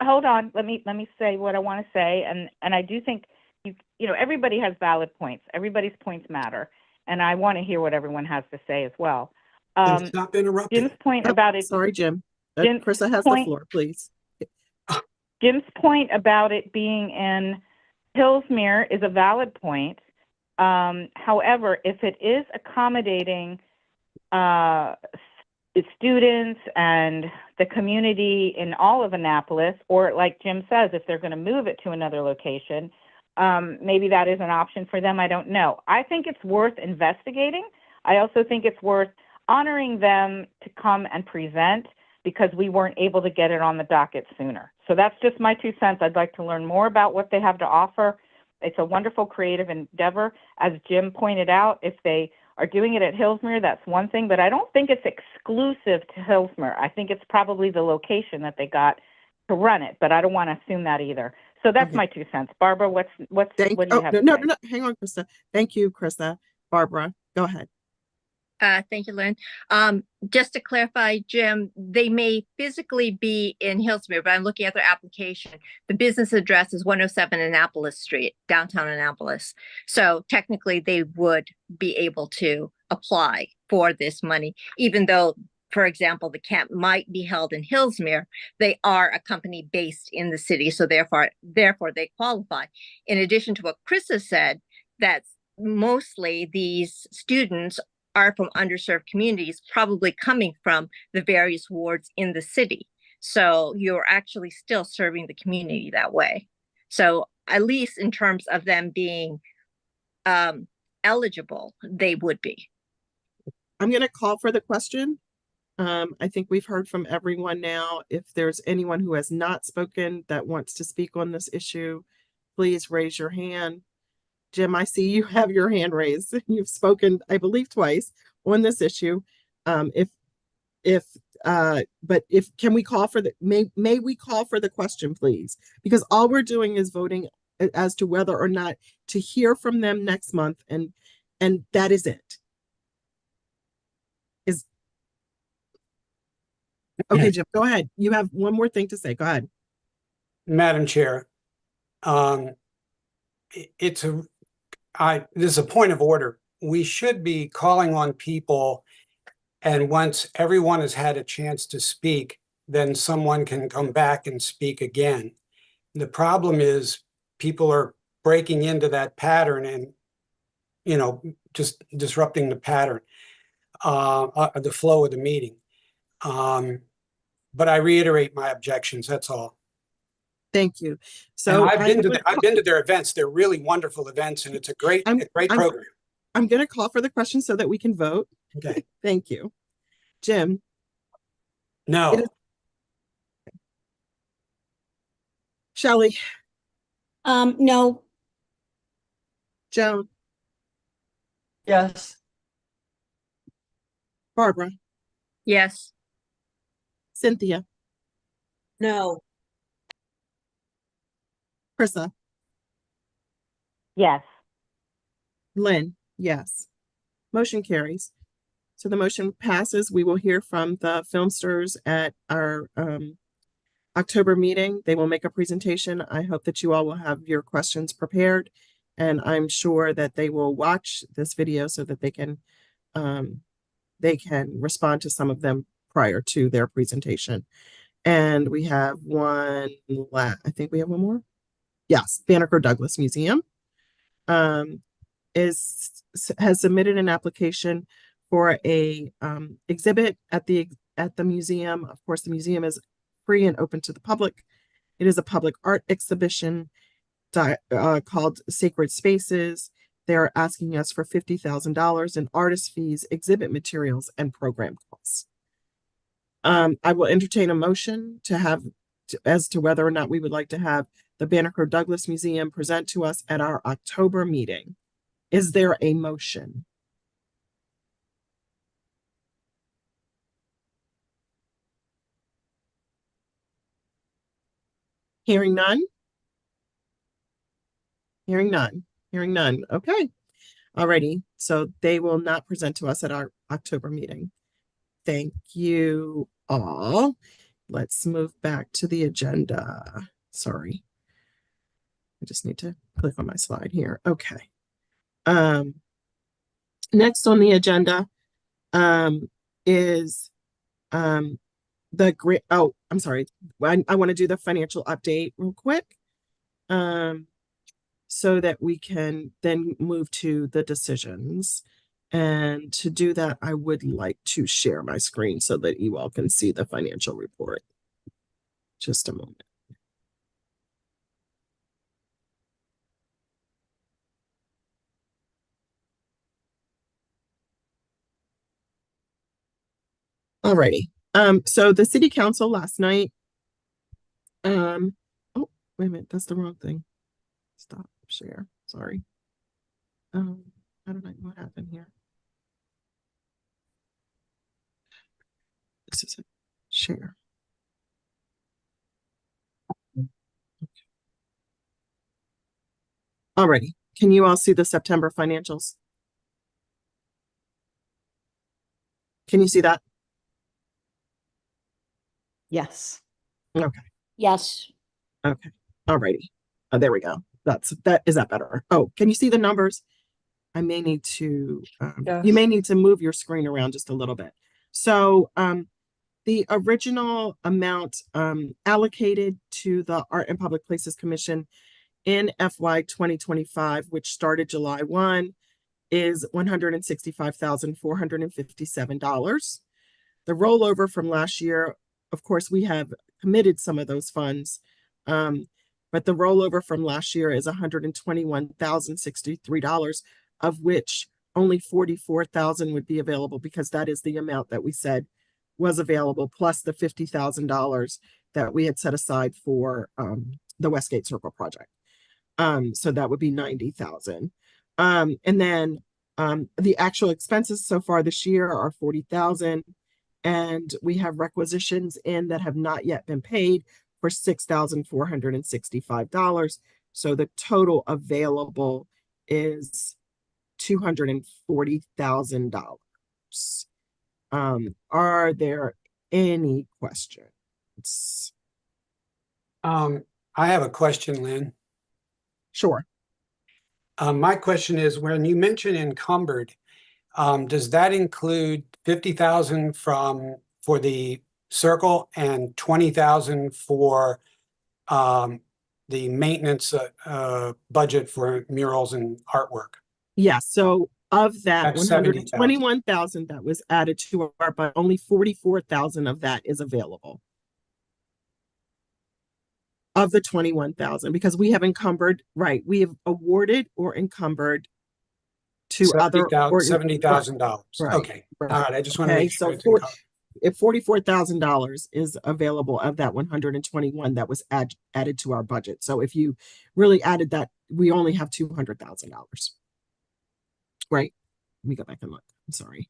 Hold on, let me say what I want to say, and I do think you know everybody has valid points. Everybody's points matter, and I want to hear what everyone has to say as well. Stop interrupting. Jim's point about it. Sorry, Jim. Krista has the floor, please. Jim's point about it being in Hillsmere is a valid point. However, if it is accommodating students and the community in all of Annapolis, or like Jim says, if they're going to move it to another location, maybe that is an option for them. I don't know. I think it's worth investigating. I also think it's worth honoring them to come and present because we weren't able to get it on the docket sooner. So that's just my 2 cents. I'd like to learn more about what they have to offer. It's a wonderful creative endeavor. As Jim pointed out, if they are doing it at Hillsmere, that's one thing, but I don't think it's exclusive to Hillsmere. I think it's probably the location that they got to run it, but I don't want to assume that either. So that's my 2 cents. Barbara, what do you have to say? No, hang on, Krista. Thank you, Krista. Barbara, go ahead. Thank you, Lynn. Just to clarify, Jim, they may physically be in Hillsmere, but I'm looking at their application. The business address is 107 Annapolis Street, downtown Annapolis. So technically they would be able to apply for this money, even though, for example, the camp might be held in Hillsmere. They are a company based in the city, so therefore they qualify. In addition to what Krista said, that mostly these students are from underserved communities, probably coming from the various wards in the city. So you're actually still serving the community that way. So at least in terms of them being eligible, they would be. I'm going to call for the question. I think we've heard from everyone now. If there's anyone who has not spoken that wants to speak on this issue, please raise your hand. Jim, I see you have your hand raised. You've spoken, I believe, twice on this issue. Can we call for may we call for the question, please? Because all we're doing is voting as to whether or not to hear from them next month, and that is it. Okay, Jim, go ahead. You have one more thing to say. Go ahead. Madam Chair, this is a point of order. We should be calling on people, and once everyone has had a chance to speak, then someone can come back and speak again. The problem is people are breaking into that pattern and, you know, just disrupting the pattern, the flow of the meeting. But I reiterate my objections. That's all. Thank you. So I've been to their events. They're really wonderful events, and it's a great program. I'm going to call for the question so that we can vote. Okay. Thank you. Jim? No. Shelley? No. Joan? Yes. Barbara? Yes. Cynthia? No. Krista? Yes. Lynn? Yes. Motion carries. So the motion passes. We will hear from the Filmsters at our October meeting. They will make a presentation. I hope that you all will have your questions prepared And I'm sure that they will watch this video so that they can respond to some of them prior to their presentation. And we have I think we have one more. Yes, Banneker Douglas Museum has submitted an application for a exhibit at the museum. Of course, the museum is free and open to the public. It is a public art exhibition called Sacred Spaces. They're asking us for $50,000 in artist fees, exhibit materials, and program costs. I will entertain a motion as to whether or not we would like to have the Banneker Douglas Museum present to us at our October meeting. Is there a motion? Hearing none? Hearing none. Hearing none. Okay. Alrighty. So they will not present to us at our October meeting. Thank you all. Let's move back to the agenda. Sorry. I just need to click on my slide here. Okay. Next on the agenda is the great, oh, I'm sorry. I want to do the financial update real quick. So that we can then move to the decisions. And to do that, I would like to share my screen so that you all can see the financial report. Just a moment. Alrighty. So the city council last night, oh, wait a minute, that's the wrong thing. Stop share, sorry. I don't know what happened here. This is a share. Okay. Alrighty, can you all see the September financials? Can you see that? Yes. Okay. Yes. Okay. Alrighty. Oh, there we go. Is that better? Oh, can you see the numbers? I may need to, Yes. you may need to move your screen around just a little bit. So, the original amount allocated to the Art and Public Places Commission in FY 2025, which started July 1, is $165,457. The rollover from last year, of course, we have committed some of those funds, but the rollover from last year is $121,063, of which only $44,000 would be available because that is the amount that we said was available, plus the $50,000 that we had set aside for the Westgate Circle project. So that would be $90,000. And then the actual expenses so far this year are $40,000, and we have requisitions in that have not yet been paid for $6,465. So the total available is $240,000. Are there any questions? I have a question, Lynn. Sure. My question is, when you mention encumbered, does that include 50,000 for the circle and 20,000 for the maintenance budget for murals and artwork? Yes. So of that That's 121,000 that was added to our, but only 44,000 of that is available. Of the 21,000, because we have encumbered, right? We have awarded or encumbered to other $70,000. Right, Okay. right. All right. I just want to Okay, make sure. so if $44,000 is available of that 121 that was added to our budget. So if you really added that, we only have $200,000. Right? Let me go back and look. I'm sorry.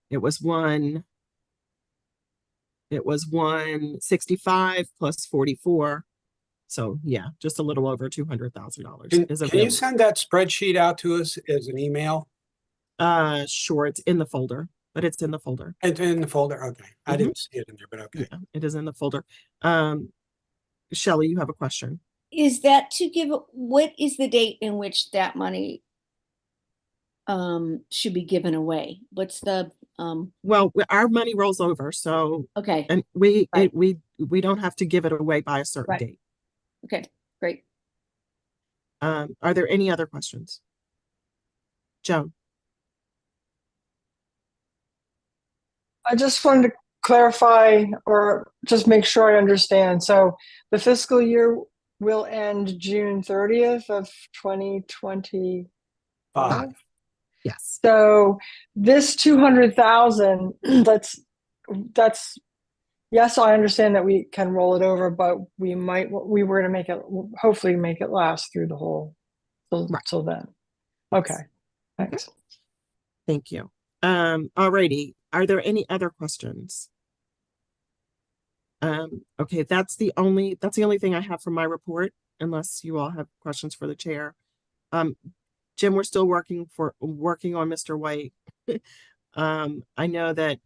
It was 165 plus 44. So yeah, just a little over $200,000 is available. Can you send that spreadsheet out to us as an email? Sure. It's in the folder, but it's in the folder. It's in the folder. Okay. I didn't see it in there, but okay. Yeah, it is in the folder. Shelley, you have a question? is that to give, what is the date in which that money should be given away? What's the, Well, our money rolls over, so, okay, and Right. we don't have to give it away by a certain Right. date. okay, great. Are there any other questions? Joan? I just wanted to clarify or just make sure I understand. So the fiscal year will end June 30th of 2025. Yes. So this 200,000, that's, yes, I understand that we can roll it over, but we were to make it, hopefully make it last through the whole, till then. Okay, thanks. Thank you. Alrighty. Are there any other questions? Okay, that's the only thing I have for my report, unless you all have questions for the chair. Jim, we're still working on Mr. White. I know that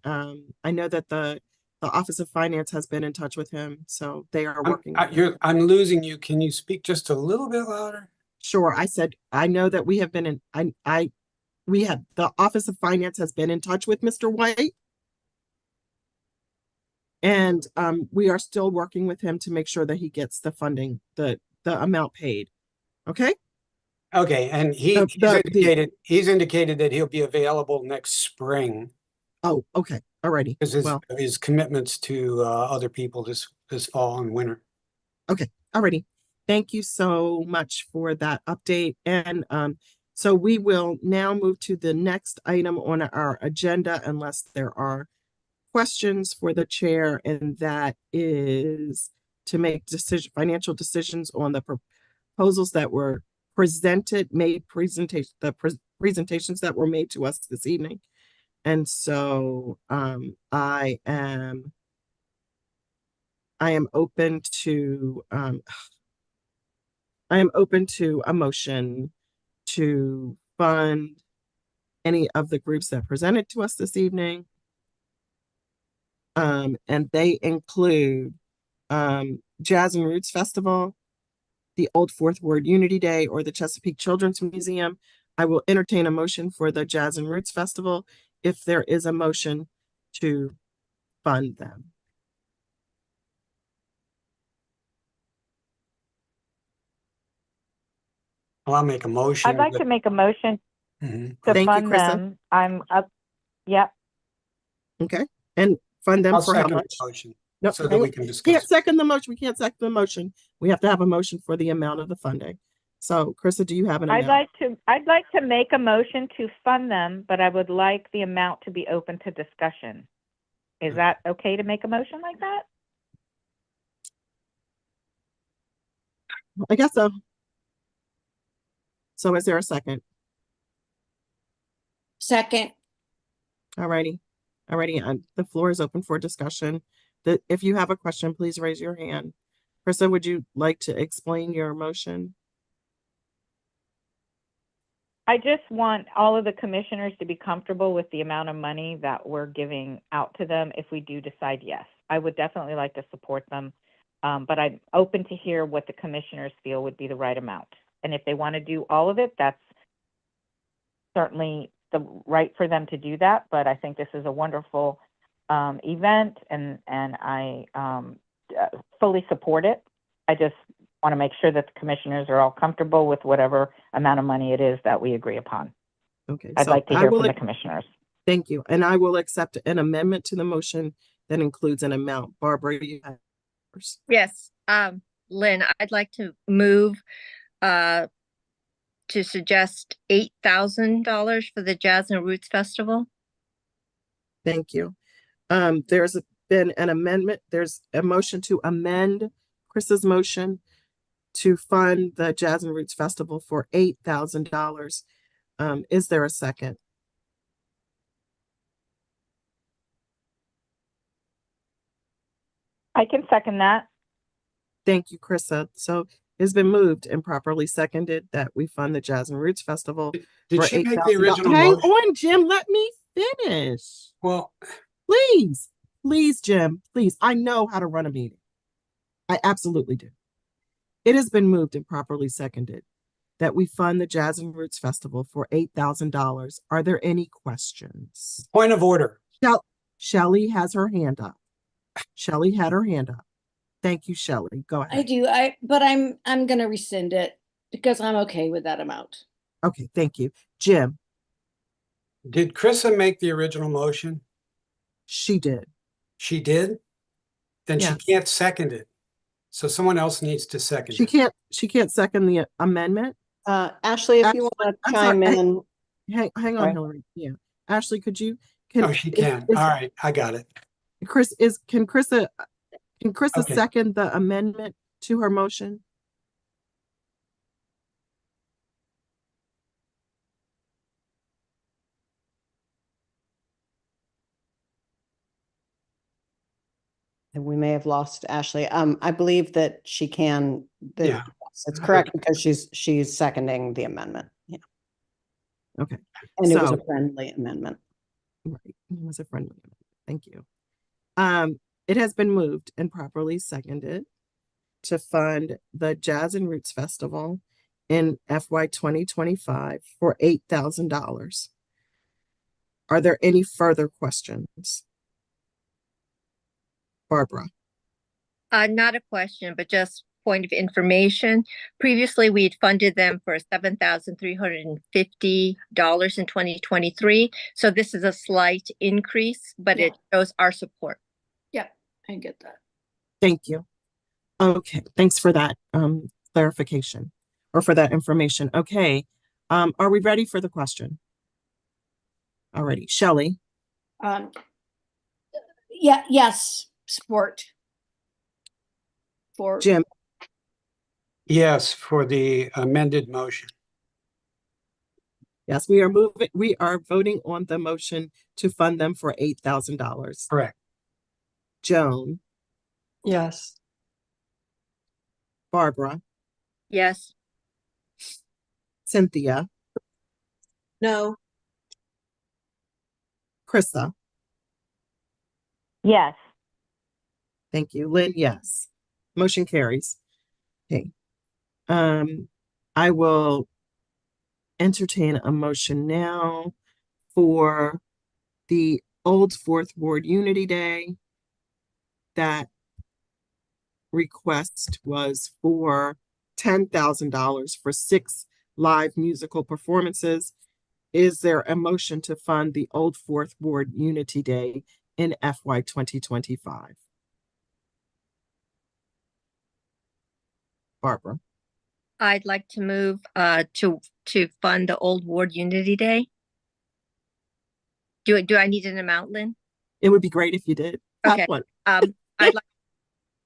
the Office of Finance has been in touch with him, so they are working. I'm losing you. Can you speak just a little bit louder? Sure. I said, I know that we have been in, the Office of Finance has been in touch with Mr. White. And we are still working with him to make sure that he gets the funding, the amount paid. Okay? Okay, and he's indicated that he'll be available next spring. Oh, okay. Alrighty. Because his commitments to other people this fall and winter. Okay. Alrighty. Thank you so much for that update. And so we will now move to the next item on our agenda, unless there are questions for the chair, and that is to make financial decisions on the proposals that were presentations that were made to us this evening. And so I am open to a motion to fund any of the groups that presented to us this evening. And they include Jazz and Roots Festival, the Old Fourth Ward Unity Day, or the Chesapeake Children's Museum. I will entertain a motion for the Jazz and Roots Festival if there is a motion to fund them. Well, I'll make a motion. I'd like to make a motion to Thank fund you, Krista. them. I'm up. Yep. Okay. And fund them I'll for how second the much? motion, No, so that we can can't discuss. second the motion. We can't second the motion. We have to have a motion for the amount of the funding. So, Krista, do you have an amount? I'd like to make a motion to fund them, but I would like the amount to be open to discussion. Is that okay to make a motion like that? I guess so. So is there a second? Second. Alrighty. The floor is open for discussion. If you have a question, please raise your hand. Krista, would you like to explain your motion? I just want all of the commissioners to be comfortable with the amount of money that we're giving out to them if we do decide yes. I would definitely like to support them, but I'm open to hear what the commissioners feel would be the right amount. And if they want to do all of it, that's certainly the right for them to do that. But I think this is a wonderful event, and I fully support it. I just want to make sure that the commissioners are all comfortable with whatever amount of money it is that we agree upon. Okay. I'd so like to hear from the commissioners. Thank you. And I will accept an amendment to the motion that includes an amount. Barbara, you have yours. Yes, Lynn, I'd like to move to suggest $8,000 for the Jazz and Roots Festival. Thank you. There's been an amendment. There's a motion to amend Chris's motion to fund the Jazz and Roots Festival for $8,000. Is there a second? I can second that. Thank you, Krista. So it's been moved and properly seconded that we fund the Jazz and Roots Festival Did for she make the $8,000. original Hang motion? on, Jim. Let me finish. Well, Please, Jim, please. I know how to run a meeting. I absolutely do. It has been moved and properly seconded that we fund the Jazz and Roots Festival for $8,000. Are there any questions? Point of order. Shelley has her hand up. Shelley had her hand up. Thank you, Shelley. Go I ahead. do, but I'm gonna rescind it because I'm okay with that amount. Okay, thank you. Jim, Did Krista make the original motion? she did. She did? Then she Yeah. can't second it. So someone else needs to second it. She can't second the amendment. Ashley, if you want to I'm chime sorry, in. Hang on, Sorry. Hillary. Yeah. Ashley, could you? Oh, she can. All right, I got it. Can Krista Okay. second the amendment to her motion? We may have lost Ashley. I believe that she can, Yeah. it's correct because she's seconding the amendment. Yeah. Okay. And it was So- a friendly amendment. Right. It was a friendly amendment. Thank you. It has been moved and properly seconded to fund the Jazz and Roots Festival in FY 2025 for $8,000. Are there any further questions? Barbara. Not a question, but just point of information. Previously, we had funded them for $7,350 in 2023. So this is a slight increase, but it shows our support. Yeah, I get that. Thank you. Okay, thanks for that clarification or for that information. Okay, are we ready for the question? Alrighty, Shelley. Yeah, yes, support. For Jim. Yes, for the amended motion. Yes, we are voting on the motion to fund them for $8,000. Correct. Joan. Yes. Barbara. Yes. Cynthia. No. Krista. Yes. Thank you. Lynn, yes. Motion carries. Okay. I will entertain a motion now for the Old Fourth Ward Unity Day. That request was for $10,000 for 6 live musical performances. Is there a motion to fund the Old Fourth Ward Unity Day in FY 2025? Barbara. I'd like to move to fund the Old Ward Unity Day. Do I need an amount, Lynn? It would be great if you did. Okay. One. I'd like to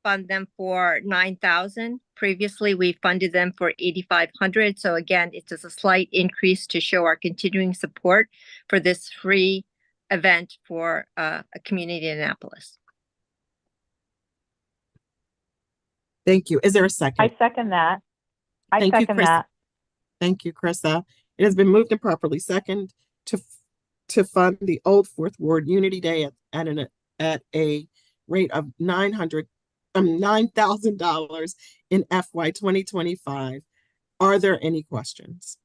fund them for $9,000. Previously, we funded them for $8,500. So again, it's just a slight increase to show our continuing support for this free event for a community in Annapolis. Thank you. Is there a second? I second that. Thank you, second Krista. that. Thank you, Krista. It has been moved and properly seconded to fund the Old Fourth Ward Unity Day at a rate of $9,000 in FY 2025. Are there any questions?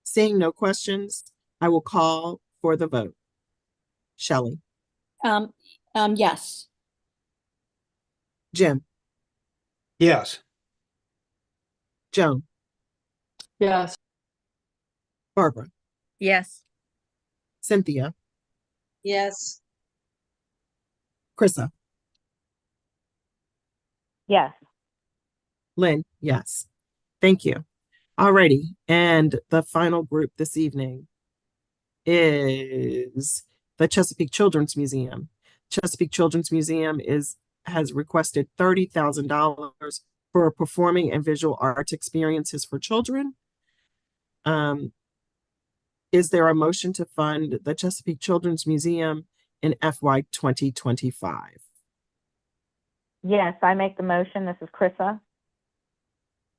Seeing no questions, I will call for the vote. Shelley. Yes. Jim. Yes. Joan. Yes. Barbara. Yes. Cynthia. Yes. Krista. Yes. Lynn, yes. Thank you. Alrighty, and the final group this evening is the Chesapeake Children's Museum. Chesapeake Children's Museum has requested $30,000 for performing and visual arts experiences for children. Is there a motion to fund the Chesapeake Children's Museum in FY 2025? Yes, I make the motion. This is Krista.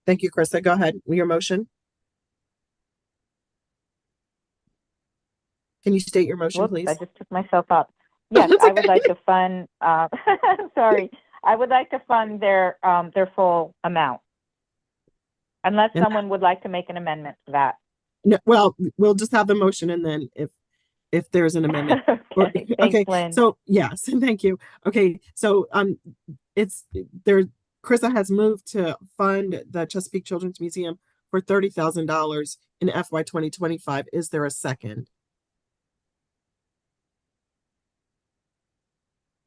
Thank you, Krista. Go ahead with your motion. Can you state your motion, Whoops, please? I just took myself up. Yes, I would like to fund, sorry. I would like to fund their full amount. Unless And- someone would like to make an amendment to that. No, well, we'll just have the motion and then if there's an amendment. Or- Okay, Okay, thanks, Lynn. so yes, thank you. Okay, so it's there. Krista has moved to fund the Chesapeake Children's Museum for $30,000 in FY 2025. Is there a second?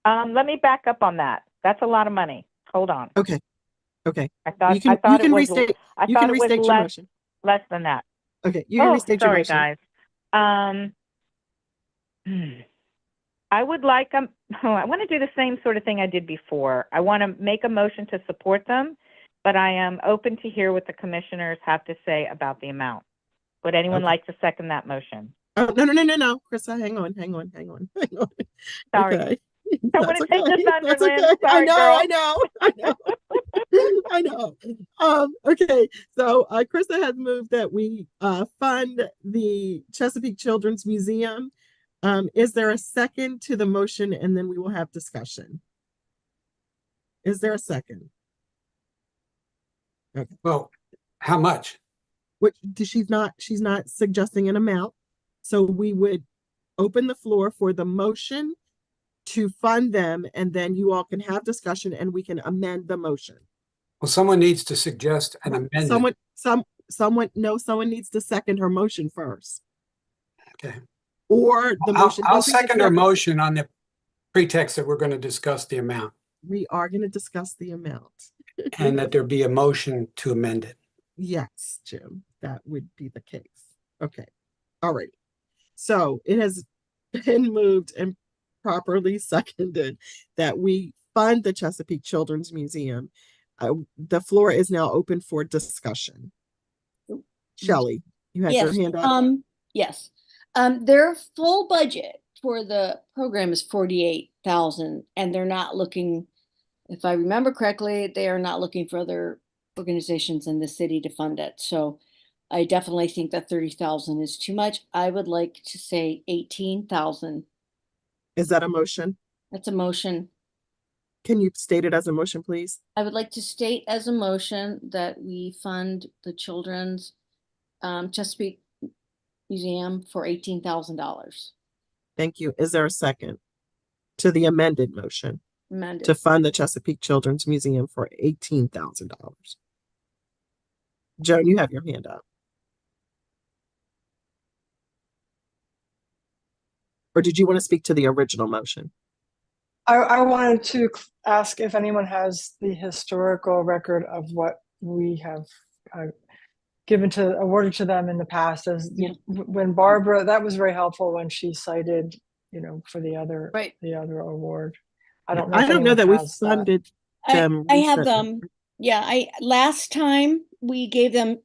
Let me back up on that. That's a lot of money. Hold on. Okay, okay. I thought You can it was restate. I You thought can it was restate your less motion. than that. Okay, you can Oh, restate your sorry, motion. guys. I would like I want to do the same sort of thing I did before. I want to make a motion to support them, but I am open to hear what the commissioners have to say about the amount. Would anyone Okay. like to second that motion? Oh, no, Krista, hang on. Sorry. Okay. I want to take this under, That's Lynn. okay. Sorry, girl. I know. Okay, so Krista has moved that we fund the Chesapeake Children's Museum. Is there a second to the motion? And then we will have discussion. Is there a second? Okay. Well, how much? Which she's not suggesting an amount. So we would open the floor for the motion to fund them, and then you all can have discussion and we can amend the motion. Well, someone needs to suggest an amendment. Someone needs to second her motion first. Okay. Or the motion. I'll doesn't get second her seconded. motion on the pretext that we're going to discuss the amount We are going to discuss the amount. and that there be a motion to amend it. Yes, Jim, that would be the case. Okay. All right. So it has been moved and properly seconded that we fund the Chesapeake Children's Museum. The floor is now open for discussion. Shelley, you had your hand up. Yes. Their full budget for the program is 48,000, and they're not looking, if I remember correctly, they are not looking for other organizations in the city to fund it. So I definitely think that 30,000 is too much. I would like to say 18,000. Is that a motion? That's a motion. Can you state it as a motion, please? I would like to state as a motion that we fund the Children's Chesapeake Museum for $18,000. Thank you. Is there a second to the amended motion Amended. to fund the Chesapeake Children's Museum for $18,000? Joan, you have your hand up. Or did you want to speak to the original motion? I wanted to ask if anyone has the historical record of what we have awarded to them in the past. As when Barbara, that was very helpful when she cited, for the other award. I don't know that we funded them. I have recently. them. Yeah, last time we gave them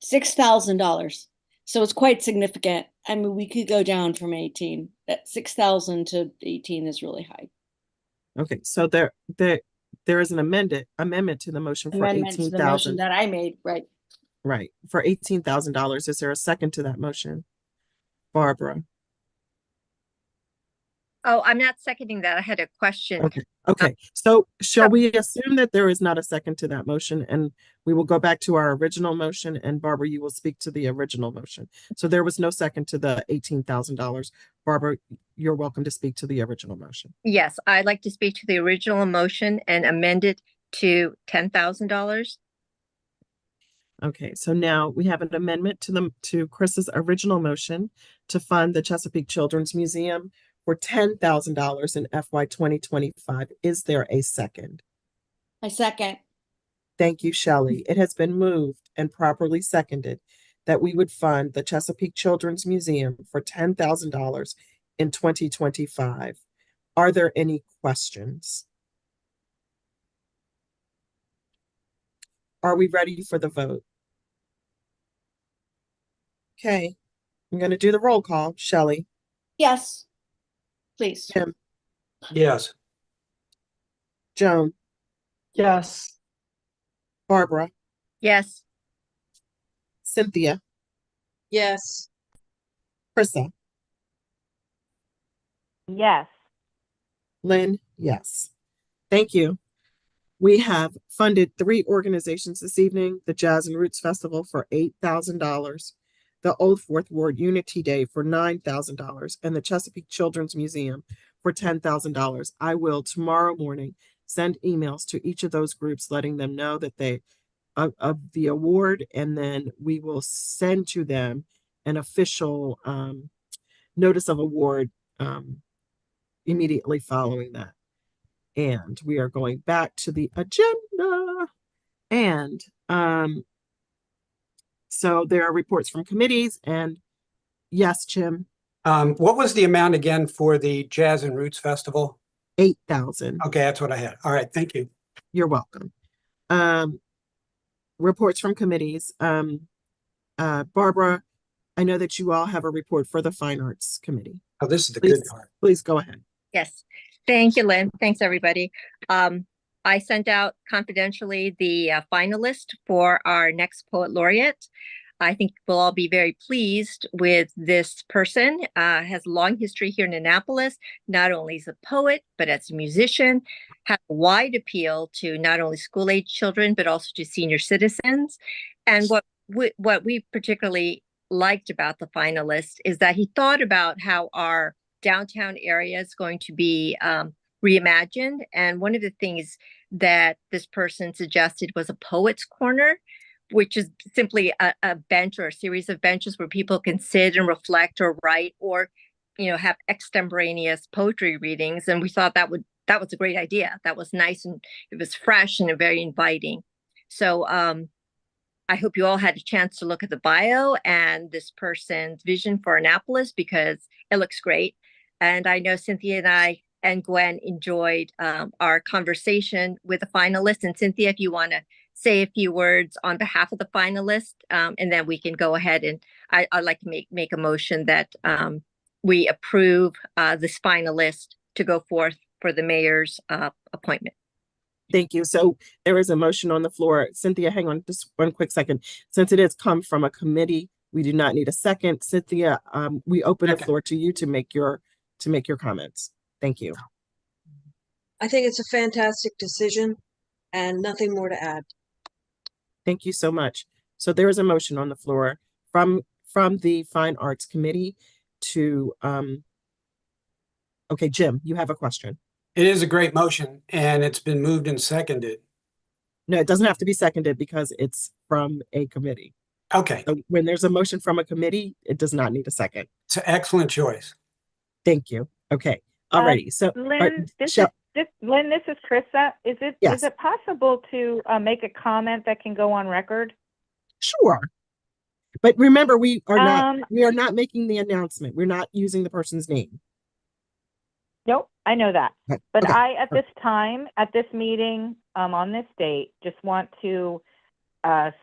$6,000, so it's quite significant. I mean, we could go down from 18. That 6,000 to 18 is really high. Okay, so there is an amendment to the motion for Amendment to the motion $18,000. that I made, right? Right, for $18,000. Is there a second to that motion? Barbara. Oh, I'm not seconding that. I had a question. Okay. So shall we assume that there is not a second to that motion, and we will go back to our original motion, and Barbara, you will speak to the original motion. So there was no second to the $18,000. Barbara, you're welcome to speak to the original motion. Yes, I'd like to speak to the original motion and amend it to $10,000. Okay, so now we have an amendment to Chris's original motion to fund the Chesapeake Children's Museum for $10,000 in FY 2025. Is there a second? I second. Thank you, Shelley. It has been moved and properly seconded that we would fund the Chesapeake Children's Museum for $10,000 in 2025. Are there any questions? Are we ready for the vote? Okay, I'm going to do the roll call. Shelley. Yes. Please. Tim. Yes. Joan. Yes. Barbara. Yes. Cynthia. Yes. Krista. Yes. Lynn, yes. Thank you. We have funded 3 organizations this evening: the Jazz and Roots Festival for $8,000, the Old Fourth Ward Unity Day for $9,000, and the Chesapeake Children's Museum for $10,000. I will tomorrow morning send emails to each of those groups, letting them know that they of the award, and then we will send to them an official notice of award immediately following that. And we are going back to the agenda. And so there are reports from committees, and yes, Jim, What was the amount again for the Jazz and Roots Festival? 8,000. Okay, that's what I had. All right, thank you. You're welcome. Reports from committees. Barbara, I know that you all have a report for the Fine Arts Committee. Oh, this is the Please, good part. please go ahead. Yes. Thank you, Lynn. Thanks, everybody. I sent out confidentially the finalist for our next poet laureate. I think we'll all be very pleased with this person. Has a long history here in Annapolis, not only as a poet, but as a musician, has a wide appeal to not only school-age children, but also to senior citizens. And what we particularly liked about the finalist is that he thought about how our downtown area is going to be reimagined. And one of the things that this person suggested was a poet's corner, which is simply a bench or a series of benches where people can sit and reflect or write or, have extemporaneous poetry readings. And we thought that was a great idea. That was nice, and it was fresh and very inviting. So I hope you all had a chance to look at the bio and this person's vision for Annapolis, because it looks great. And I know Cynthia and I and Gwen enjoyed our conversation with the finalists. And Cynthia, if you want to say a few words on behalf of the finalists, and then we can go ahead, and I'd like to make a motion that we approve this finalist to go forth for the mayor's appointment. Thank you. So there is a motion on the floor. Cynthia, hang on just one quick second. Since it has come from a committee, we do not need a second. Cynthia, we open the floor to you to make your comments. Thank you. I think it's a fantastic decision and nothing more to add. Thank you so much. So there is a motion on the floor from the Fine Arts Committee to, okay, Jim, you have a question. It is a great motion, and it's been moved and seconded. No, it doesn't have to be seconded because it's from a committee. Okay. So when there's a motion from a committee, it does not need a second. It's an excellent choice. Thank you. Okay. Alrighty. So Lynn, this is Krista. Is it possible to make a comment that can go on record? Sure. But remember, we are not making the announcement. We're not using the person's name. Nope, I know that. Okay. But Okay. I, at this time, at this meeting, on this date, just want to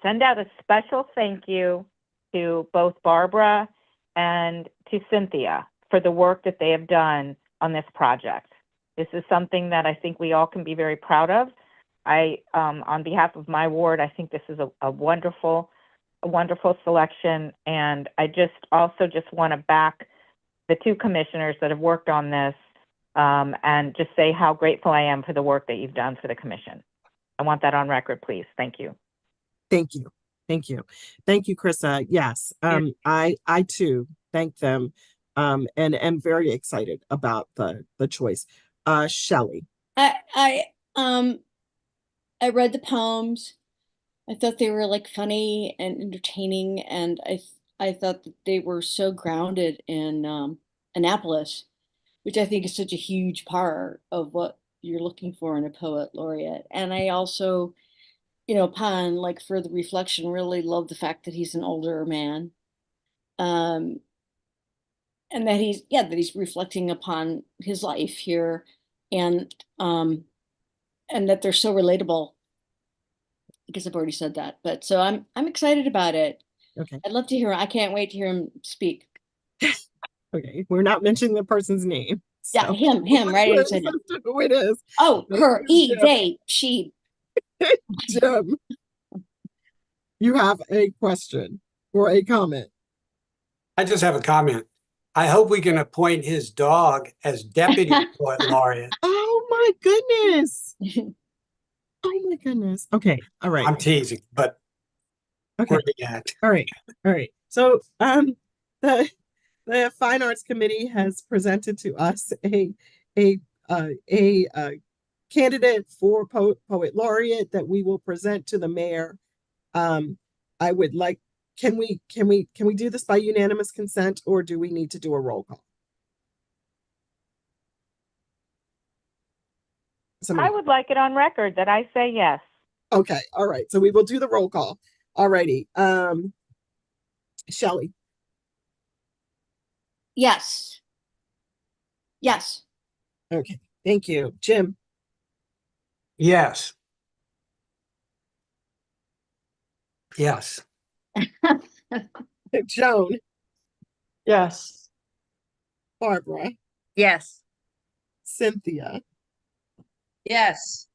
send out a special thank you to both Barbara and to Cynthia for the work that they have done on this project. This is something that I think we all can be very proud of. On behalf of my ward, I think this is a wonderful selection. And I just want to back the 2 commissioners that have worked on this, and just say how grateful I am for the work that you've done for the commission. I want that on record, please. Thank you. Thank you. Thank you. Thank you, Krista. Yes. I too thank them, and am very excited about the choice. Shelley. I read the poems. I thought they were like funny and entertaining, and I thought that they were so grounded in Annapolis, which I think is such a huge part of what you're looking for in a poet laureate. And I also, upon like further reflection, really love the fact that he's an older man, and that he's reflecting upon his life here, and that they're so relatable. I guess I've already said that, but so I'm excited about it. Okay. I'd love to hear. I can't wait to hear him speak. Okay, we're not mentioning the person's name. So. Yeah, him, right? Who it is? Oh, her, he, they, she. Jim, you have a question or a comment? I just have a comment. I hope we can appoint his dog as deputy poet laureate. Oh my goodness. Oh my goodness. Okay. All right. I'm teasing, but Okay. we're the act. All right. All right. So the Fine Arts Committee has presented to us a candidate for poet laureate that we will present to the mayor. I would like, can we do this by unanimous consent, or do we need to do a roll call? I would like it on record that I say yes. Okay, all right. So we will do the roll call. All righty. Shelley. Yes. Yes. Okay, thank you. Jim. Yes. Yes. Joan. Yes. Barbara. Yes. Cynthia. Yes.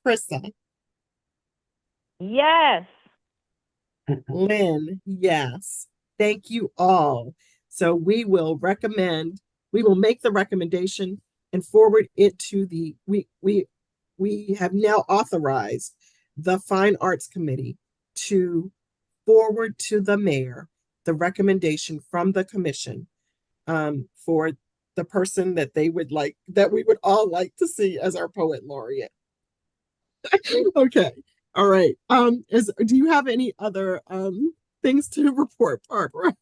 Krista. Yes. Lynn, yes. Thank you all. So we will make the recommendation and forward it to we have now authorized the Fine Arts Committee to forward to the mayor the recommendation from the commission for the person that we would all like to see as our poet laureate. Okay. All right. Do you have any other things to report, Barbara?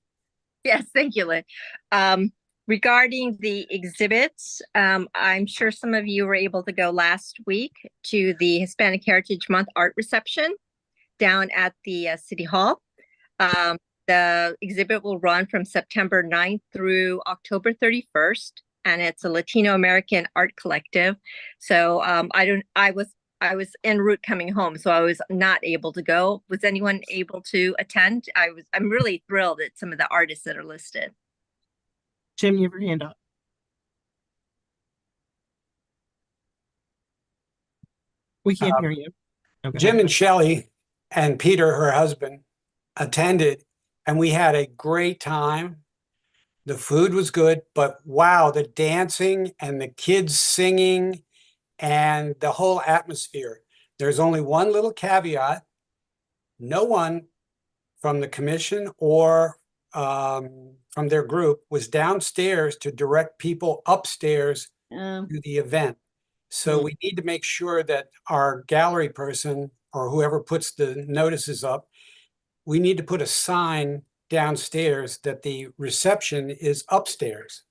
Yes, thank you, Lynn. Regarding the exhibits, I'm sure some of you were able to go last week to the Hispanic Heritage Month art reception down at the City Hall. The exhibit will run from September 9th through October 31st, and it's a Latino American art collective. So I was en route coming home, so I was not able to go. Was anyone able to attend? I'm really thrilled at some of the artists that are listed. Jim, you have your hand up. We can't hear you. Okay. Jim and Shelley and Peter, her husband, attended, and we had a great time. The food was good, but wow, the dancing and the kids singing and the whole atmosphere. There's only one little caveat. No one from the commission or from their group was downstairs to direct people upstairs to the event. So we need to make sure that our gallery person or whoever puts the notices up, we need to put a sign downstairs that the reception is upstairs.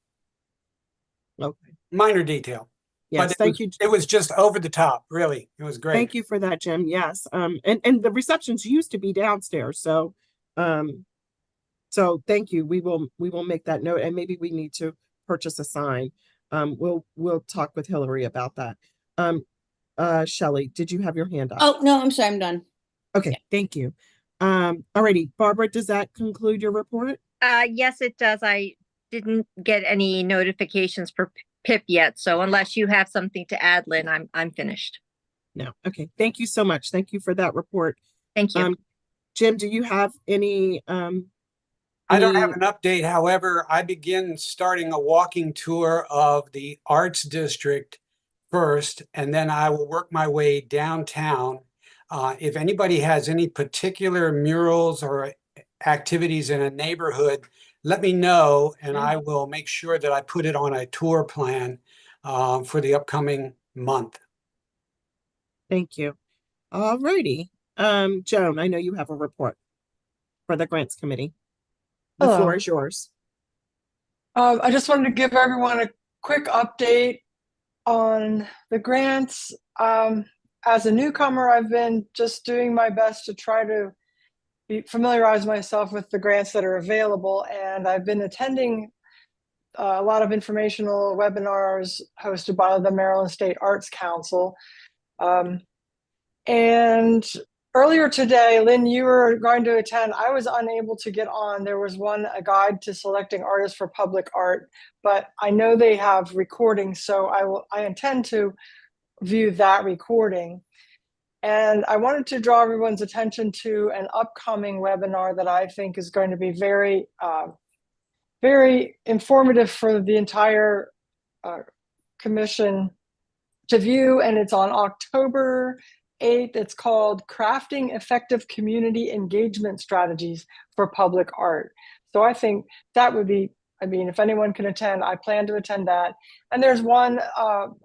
Okay. Minor detail. Yes, But thank you. It was just over the top, really. It was great. Thank you for that, Jim. Yes. And the receptions used to be downstairs. So thank you. We will make that note, and maybe we need to purchase a sign. We'll talk with Hillary about that. Shelley, did you have your hand up? Oh, no, I'm sorry, I'm done. Okay, thank you. Alrighty, Barbara, does that conclude your report? Yes, it does. I didn't get any notifications for PIP yet, so unless you have something to add, Lynn, I'm finished. No. Okay. Thank you so much. Thank you for that report. Thank you. Jim, do you have any? I don't have an update. However, I begin starting a walking tour of the Arts District first, and then I will work my way downtown. If anybody has any particular murals or activities in a neighborhood, let me know, and I will make sure that I put it on a tour plan for the upcoming month. Thank you. All righty. Joan, I know you have a report for the Grants Committee. The Hello. floor is yours. I just wanted to give everyone a quick update on the grants. As a newcomer, I've been just doing my best to try to familiarize myself with the grants that are available, and I've been attending a lot of informational webinars hosted by the Maryland State Arts Council. And earlier today, Lynn, you were going to attend. I was unable to get on. There was a guide to selecting artists for public art, but I know they have recordings, so I intend to view that recording. And I wanted to draw everyone's attention to an upcoming webinar that I think is going to be very very informative for the entire commission to view, and it's on October 8th. It's called Crafting Effective Community Engagement Strategies for Public Art. So I think that would be, I mean, if anyone can attend, I plan to attend that. And there's one,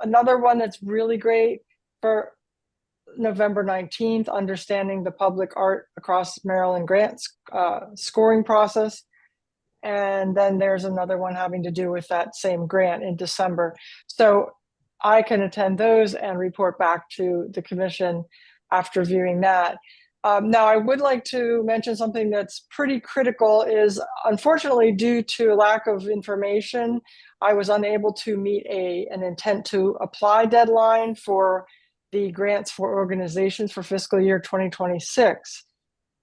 another one that's really great for November 19th, Understanding the Public Art Across Maryland Grants Scoring Process. And then there's another one having to do with that same grant in December. So I can attend those and report back to the commission after viewing that. Now, I would like to mention something that's pretty critical is, unfortunately, due to lack of information, I was unable to meet an intent to apply deadline for the grants for organizations for fiscal year 2026.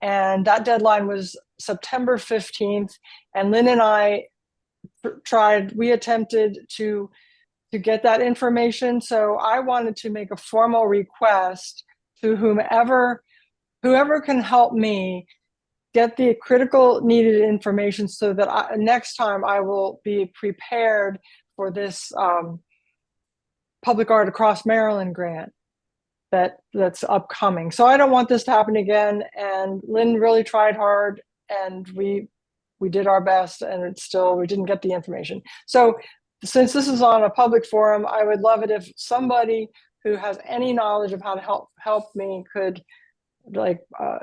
And that deadline was September 15th. And Lynn and I we attempted to get that information. So I wanted to make a formal request to whoever can help me get the critical needed information so that next time I will be prepared for this Public Art Across Maryland grant that's upcoming. So I don't want this to happen again. And Lynn really tried hard, and we did our best, and we didn't get the information. So since this is on a public forum, I would love it if somebody who has any knowledge of how to help me could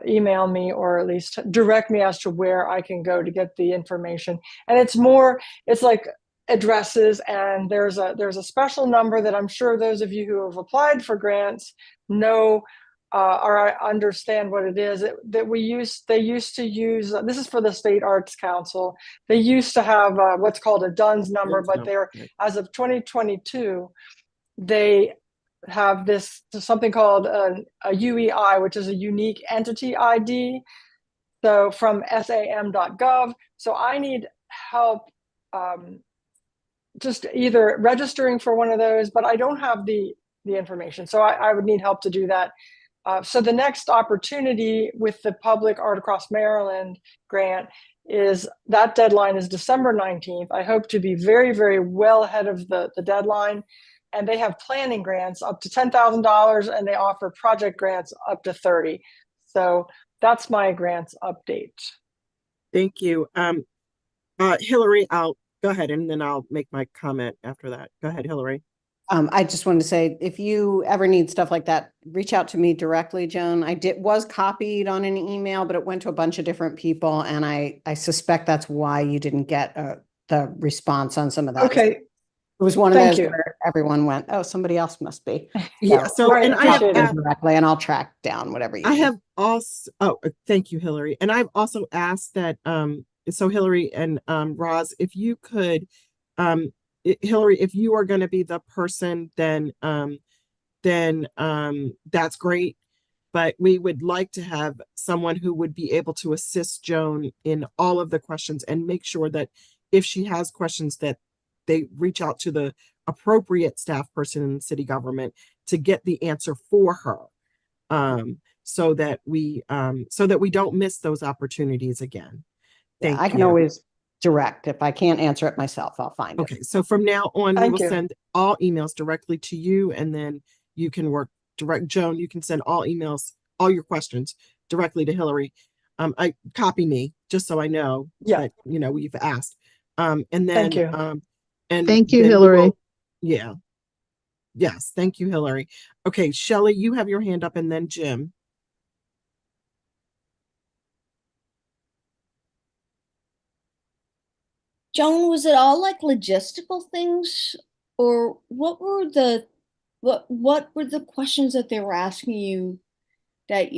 email me, or at least direct me as to where I can go to get the information. And it's like addresses, and there's a special number that I'm sure those of you who have applied for grants know or understand what it is that they used to use. This is for the State Arts Council. They used to have what's called a DUNS number, but as of 2022, they have something called a UEI, which is a unique entity ID. So from sam.gov. So I need help just either registering for one of those, but I don't have the information. So I would need help to do that. So the next opportunity with the Public Art Across Maryland grant is that deadline is December 19th. I hope to be very, very well ahead of the deadline. And they have planning grants up to $10,000, and they offer project grants up to $30,000. So that's my grants update. Thank you. Hillary, I'll go ahead and then I'll make my comment after that. Go ahead, Hillary. I just wanted to say, if you ever need stuff like that, reach out to me directly, Joan. I was copied on an email, but it went to a bunch of different people, and I suspect that's why you didn't get the response on some of that. Okay. It was one of those where everyone went, "Oh, somebody else must be." Yeah. So, and I have directly, and I'll track down whatever you. I have also. Oh, thank you, Hillary. And I've also asked that. So Hillary and Roz, if you could, Hillary, if you are going to be the person, then that's great. But we would like to have someone who would be able to assist Joan in all of the questions and make sure that if she has questions that they reach out to the appropriate staff person in city government to get the answer for her, so that we don't miss those opportunities again. Thank you. I can always direct. If I can't answer it myself, I'll find it. Okay, so from now on, we will send all emails directly to you, and then you can work direct. Joan, you can send all emails, all your questions directly to Hillary. I copy me just so I know that we've asked. And then thank you. And thank you, Hillary. Yes, thank you, Hillary. Okay, Shelley, you have your hand up, and then Jim. Joan, was it all like logistical things, or what were the questions that they were asking you that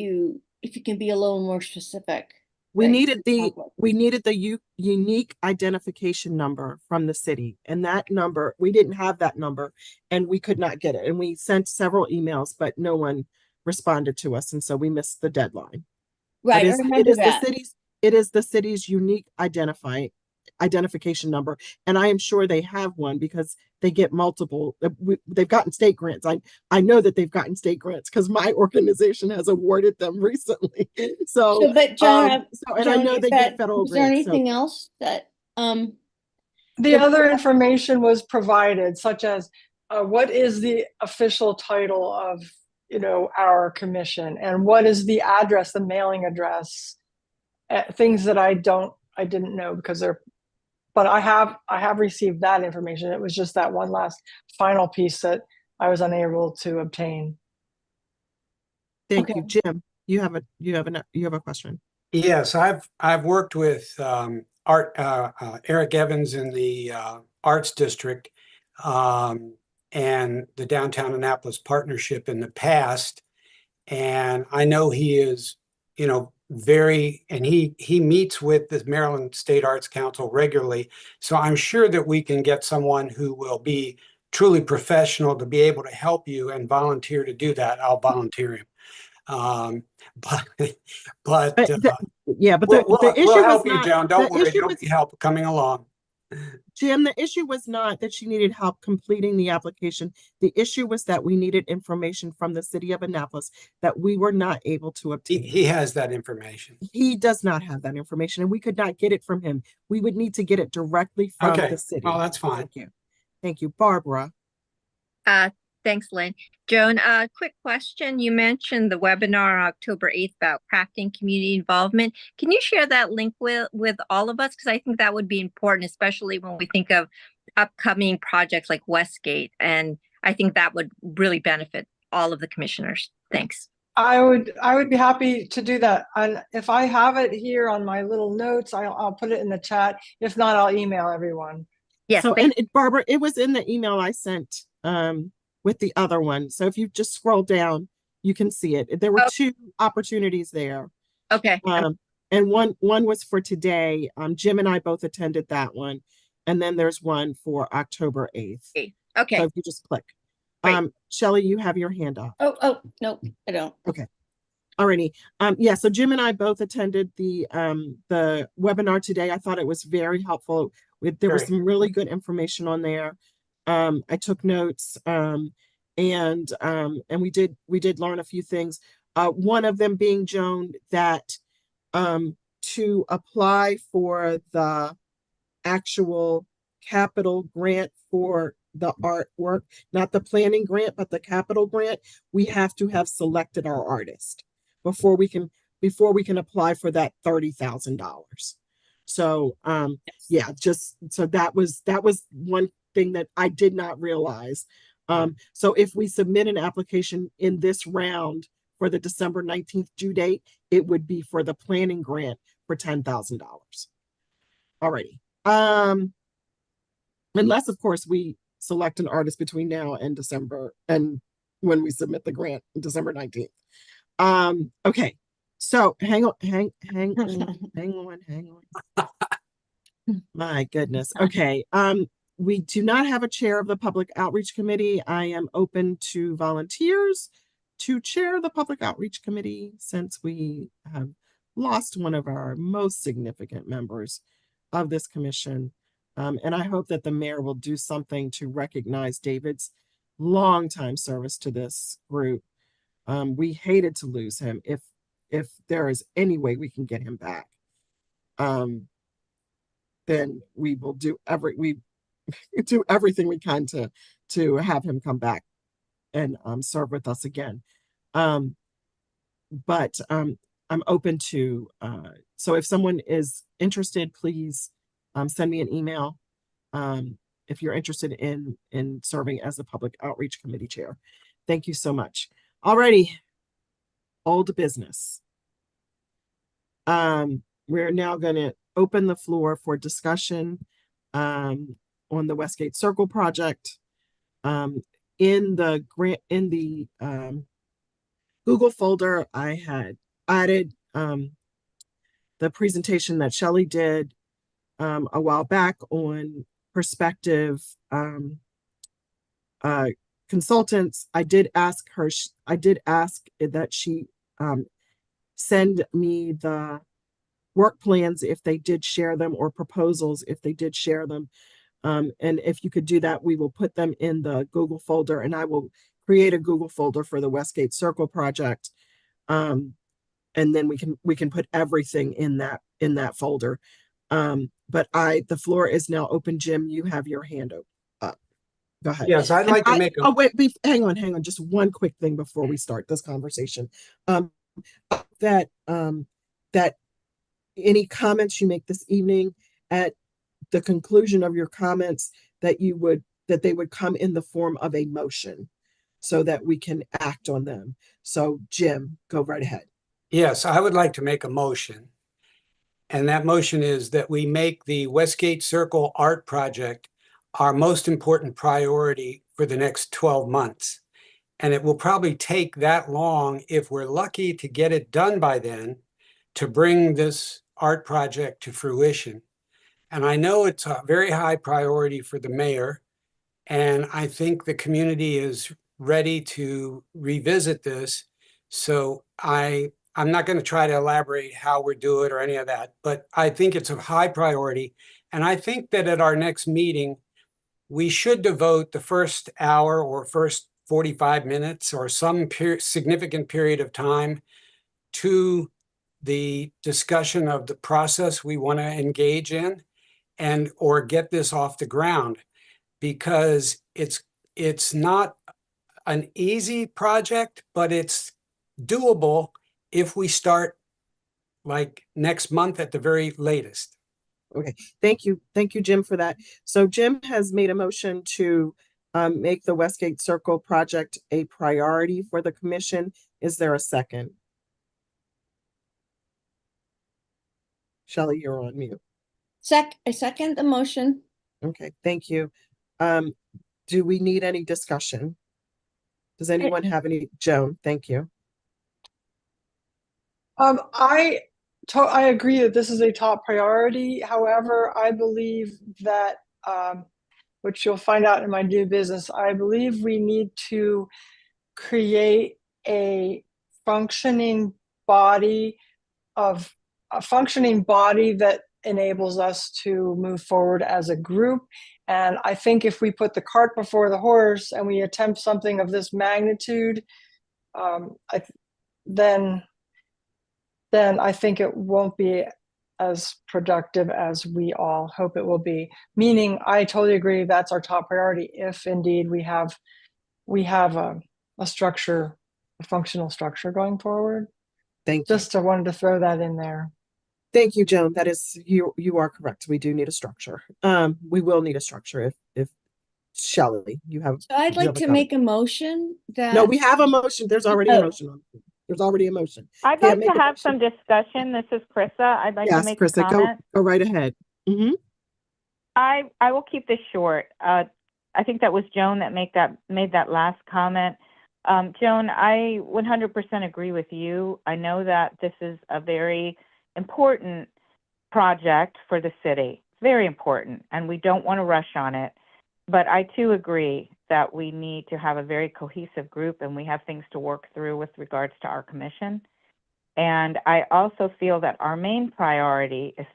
if you can be a little more specific? We needed the unique identification number from the city, and that number, we didn't have that number, and we could not get it. And we sent several emails, but no one responded to us, and so we missed the deadline. Right, I remember that. It is the city's unique identification number, and I am sure they have one because they get multiple. They've gotten state grants. I know that they've gotten state grants because my organization has awarded them recently. So but Joan, and I know they get federal grants. Is there anything else that The other information was provided, such as what is the official title of, our commission, and what is the address, the mailing address, things that I didn't know because but I have received that information. It was just that one last final piece that I was unable to obtain. Thank you, Jim. You have a question. Yes, I've worked with Eric Evans in the Arts District and the Downtown Annapolis Partnership in the past, and I know he is, and he meets with the Maryland State Arts Council regularly. So I'm sure that we can get someone who will be truly professional to be able to help you and volunteer to do that. I'll volunteer him. But yeah, but the issue we'll was help you, not, Joan. Don't worry, issue there'll was, be help coming along. Jim, the issue was not that she needed help completing the application. The issue was that we needed information from the city of Annapolis that we were not able to obtain. He has that information. He does not have that information, and we could not get it from him. We would need to get it directly from the city. Oh, that's fine. Thank you. Thank you. Barbara. Thanks, Lynn. Joan, quick question. You mentioned the webinar on October 8th about crafting community involvement. Can you share that link with all of us? Because I think that would be important, especially when we think of upcoming projects like Westgate. And I think that would really benefit all of the commissioners. Thanks. I would be happy to do that. And if I have it here on my little notes, I'll put it in the chat. If not, I'll email everyone. Yes. So, Barbara, it was in the email I sent with the other one. So if you just scroll down, you can see it. There were two opportunities there. Okay. And one was for today. Jim and I both attended that one. And then there's one for October 8th. Okay. So if you just click. Great. Shelley, you have your hand up. Oh, no, I don't. Okay. Alrighty. Yeah, so Jim and I both attended the webinar today. I thought it was very helpful. There was some really good information on there. I took notes, and we did learn a few things. One of them being, Joan, that to apply for the actual capital grant for the artwork, not the planning grant, but the capital grant, we have to have selected our artist before we can apply for that $30,000. So yeah, just so that was one thing that I did not realize. So if we submit an application in this round for the December 19th due date, it would be for the planning grant for $10,000. Alrighty. Unless of course we select an artist between now and December and when we submit the grant December 19th. Okay. So hang on. My goodness. Okay. We do not have a chair of the Public Outreach Committee. I am open to volunteers to chair the Public Outreach Committee since we have lost one of our most significant members of this commission. And I hope that the mayor will do something to recognize David's longtime service to this group. We hated to lose him. If there is any way we can get him back, then we will do everything we can to have him come back and serve with us again. But I'm open to so if someone is interested, please send me an email if you're interested in serving as the Public Outreach Committee chair. Thank you so much. Alrighty, old business. We're now going to open the floor for discussion on the Westgate Circle project. In the Google folder, I had added the presentation that Shelley did a while back on Perspective Consultants. I did ask that she send me the work plans if they did share them, or proposals if they did share them. And if you could do that, we will put them in the Google folder, and I will create a Google folder for the Westgate Circle project. And then we can put everything in that folder. But the floor is now open. Jim, you have your hand up. Go ahead. Yes, I'd And like to make oh, wait, hang on. Just one quick thing before we start this conversation. That any comments you make this evening, at the conclusion of your comments, that they would come in the form of a motion so that we can act on them. So Jim, go right ahead. Yes, I would like to make a motion. And that motion is that we make the Westgate Circle Art Project our most important priority for the next 12 months. And it will probably take that long, if we're lucky to get it done by then, to bring this art project to fruition. And I know it's a very high priority for the mayor. And I think the community is ready to revisit this. So I'm not going to try to elaborate how we do it or any of that, but I think it's a high priority. And I think that at our next meeting, we should devote the first hour or first 45 minutes or some significant period of time to the discussion of the process we want to engage in or get this off the ground, because it's not an easy project, but it's doable if we start like next month at the very latest. Okay, thank you, Jim, for that. So Jim has made a motion to make the Westgate Circle project a priority for the commission. Is there a second? Shelley, you're on mute. I second the motion. Okay, thank you. Do we need any discussion? Does anyone have any? Joan, thank you. I agree that this is a top priority. However, I believe that, which you'll find out in my new business, I believe we need to create a functioning body that enables us to move forward as a group. And I think if we put the cart before the horse and we attempt something of this magnitude, then I think it won't be as productive as we all hope it will be. Meaning, I totally agree that's our top priority if indeed we have a structure, a functional structure going forward. Thank you. Just I wanted to throw that in there. Thank you, Joan. That is, you are correct. We do need a structure. We will need a structure if Shelley, you have. So I'd like to make a motion that. No, we have a motion. There's already a motion on it. There's already a motion. I'd like to have some discussion. This is Krista. I'd like to make a comment. Go right ahead. Mm-hmm. I will keep this short. I think that was Joan that made that last comment. Joan, I 100% agree with you. I know that this is a very important project for the city. It's very important, and we don't want to rush on it. But I too agree that we need to have a very cohesive group, and we have things to work through with regards to our commission. And I also feel that our main priority is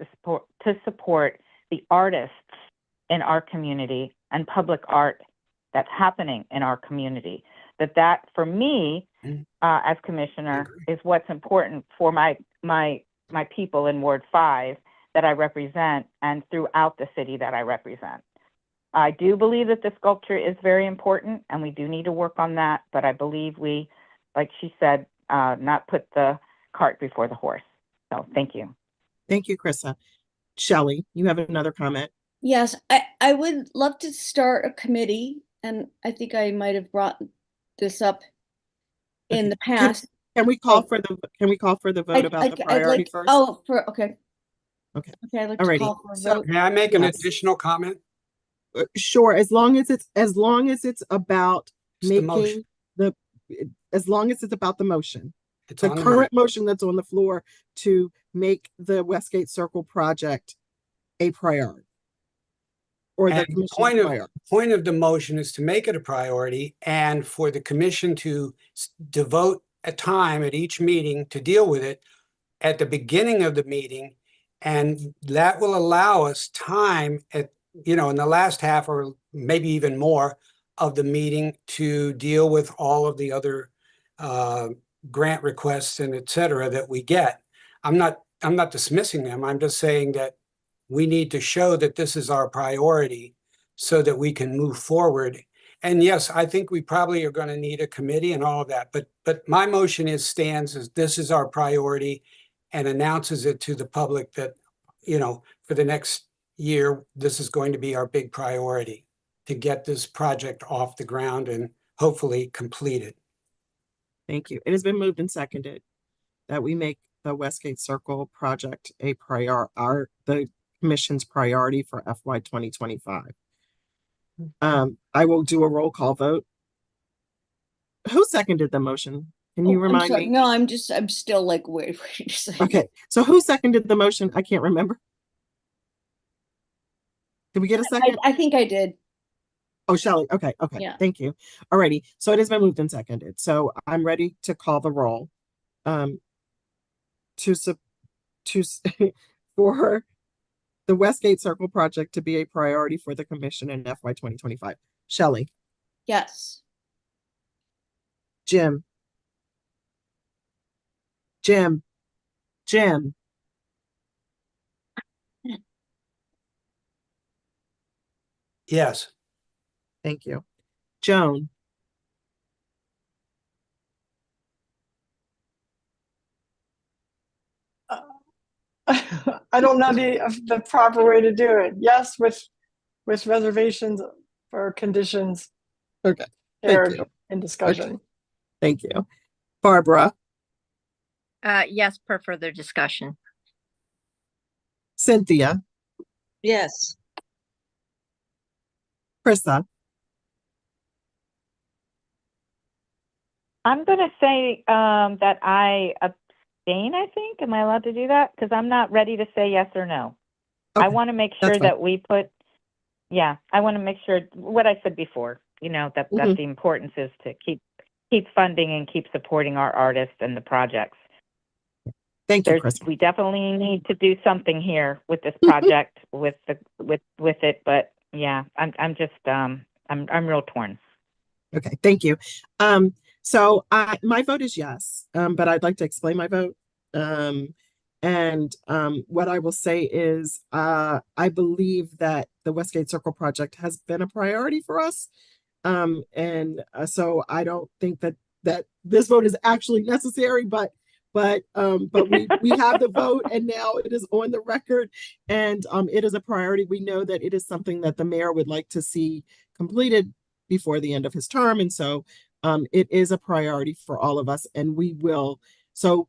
to support the artists in our community and public art that's happening in our community. That for me, as commissioner, is what's important for my people in Ward 5 that I represent and throughout the city that I represent. I do believe that the sculpture is very important, and we do need to work on that, but I believe we, like she said, not put the cart before the horse. So thank you. Thank you, Krista. Shelley, you have another comment? Yes, I would love to start a committee, and I think I might have brought this up in the past. Can we call for the vote about the priority first? Oh, okay. Okay. I'd like to call for a vote. May I make an additional comment? Sure, as long as it's about making as long as it's about the motion. It's the current motion that's on the floor to make the Westgate Circle project a priority. Or the commission's point of the motion is to make it a priority and for the commission to devote a time at each meeting to deal with it at the beginning of the meeting. And that will allow us time in the last half or maybe even more of the meeting to deal with all of the other grant requests and et cetera that we get. I'm not dismissing them. I'm just saying that we need to show that this is our priority so that we can move forward. And yes, I think we probably are going to need a committee and all of that, but my motion stands as this is our priority and announces it to the public that, for the next year, this is going to be our big priority to get this project off the ground and hopefully completed. Thank you. It has been moved and seconded that we make the Westgate Circle project the commission's priority for FY 2025. I will do a roll call vote. Who seconded the motion? Can you remind me? No, I'm still like, wait a second. Okay, so who seconded the motion? I can't remember. Did we get a second? I think I did. Oh, Shelley. Okay. Yeah. Thank you. Alrighty. So it has been moved and seconded. So I'm ready to call the roll. For the Westgate Circle project to be a priority for the commission in FY 2025. Shelley. Yes. Jim. Yes. Thank you. Joan. I don't know the proper way to do it. Yes, with reservations or conditions. Okay. Shared Thank you. in discussion. Okay. Thank you. Barbara. Yes, per further discussion. Cynthia. Yes. Krista. I'm going to say that I abstain, I think. Am I allowed to do that? Because I'm not ready to say yes or no. Okay, I want to make sure that we put, I want to make sure what I said before, that the importance is to keep funding and keep supporting our artists and the projects. Thank you, Krista. We definitely need to do something here with this project, with it. But yeah, I'm just I'm real torn. Okay, thank you. So my vote is yes, but I'd like to explain my vote. What I will say is I believe that the Westgate Circle project has been a priority for us. So I don't think that this vote is actually necessary, but we have the vote and now it is on the record and it is a priority. We know that it is something that the mayor would like to see completed before the end of his term. And so it is a priority for all of us and we will. So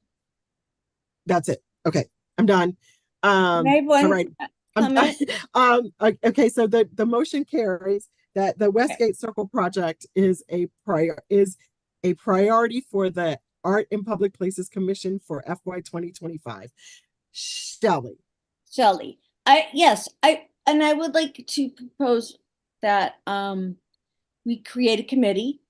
that's it. Okay, I'm done. All right. Okay, so the motion carries that the Westgate Circle project is a priority for the Art in Public Places Commission for FY 2025. Shelley. I would like to propose that we create a committee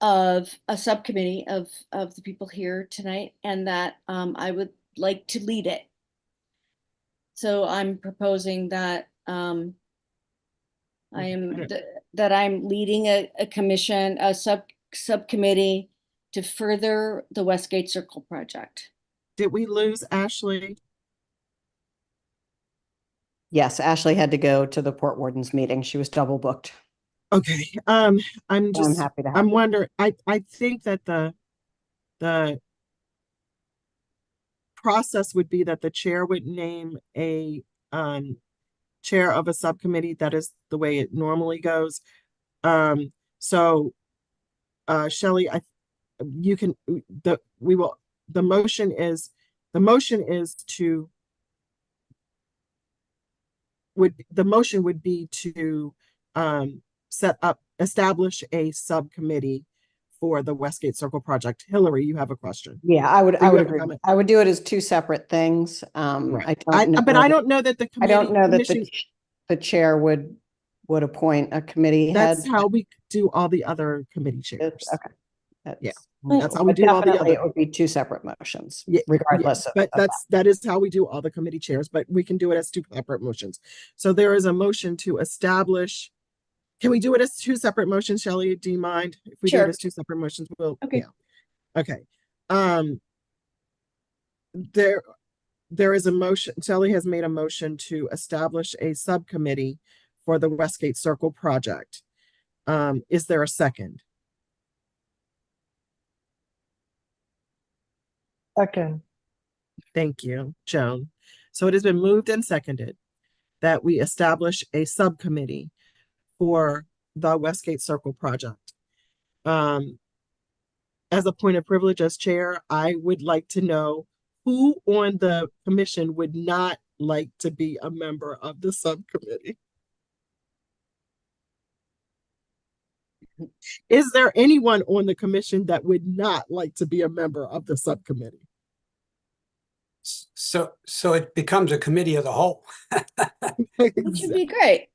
of a subcommittee of the people here tonight, and that I would like to lead it. So I'm proposing that I'm leading a commission, a subcommittee to further the Westgate Circle project. Did we lose Ashley? Yes, Ashley had to go to the Port Warden's meeting. She was double booked. Okay. I'm happy to have. I'm wondering, I think that the process would be that the chair would name a chair of a subcommittee. That is the way it normally goes. So Shelley, the motion is to establish a subcommittee for the Westgate Circle project. Hillary, you have a question. Yeah, I would agree. I would do it as two separate things. Right. I don't know that the committee. I don't know that the chair would appoint a committee head. That's how we do all the other committee chairs. Okay. That's how we do all the other. It would be two separate motions, regardless. But that is how we do all the committee chairs. But we can do it as two separate motions. So there is a motion to establish. Can we do it as two separate motions, Shelley? Do you mind if we do it as two separate motions? We'll, okay. Yeah. Okay. there is a motion, Shelley has made a motion to establish a subcommittee for the Westgate Circle project. Is there a second? Second. Thank you, Joan. So it has been moved and seconded that we establish a subcommittee for the Westgate Circle project. As a point of privilege as chair, I would like to know who on the commission would not like to be a member of the subcommittee. Is there anyone on the commission that would not like to be a member of the subcommittee? So it becomes a committee of the whole. Which would be great.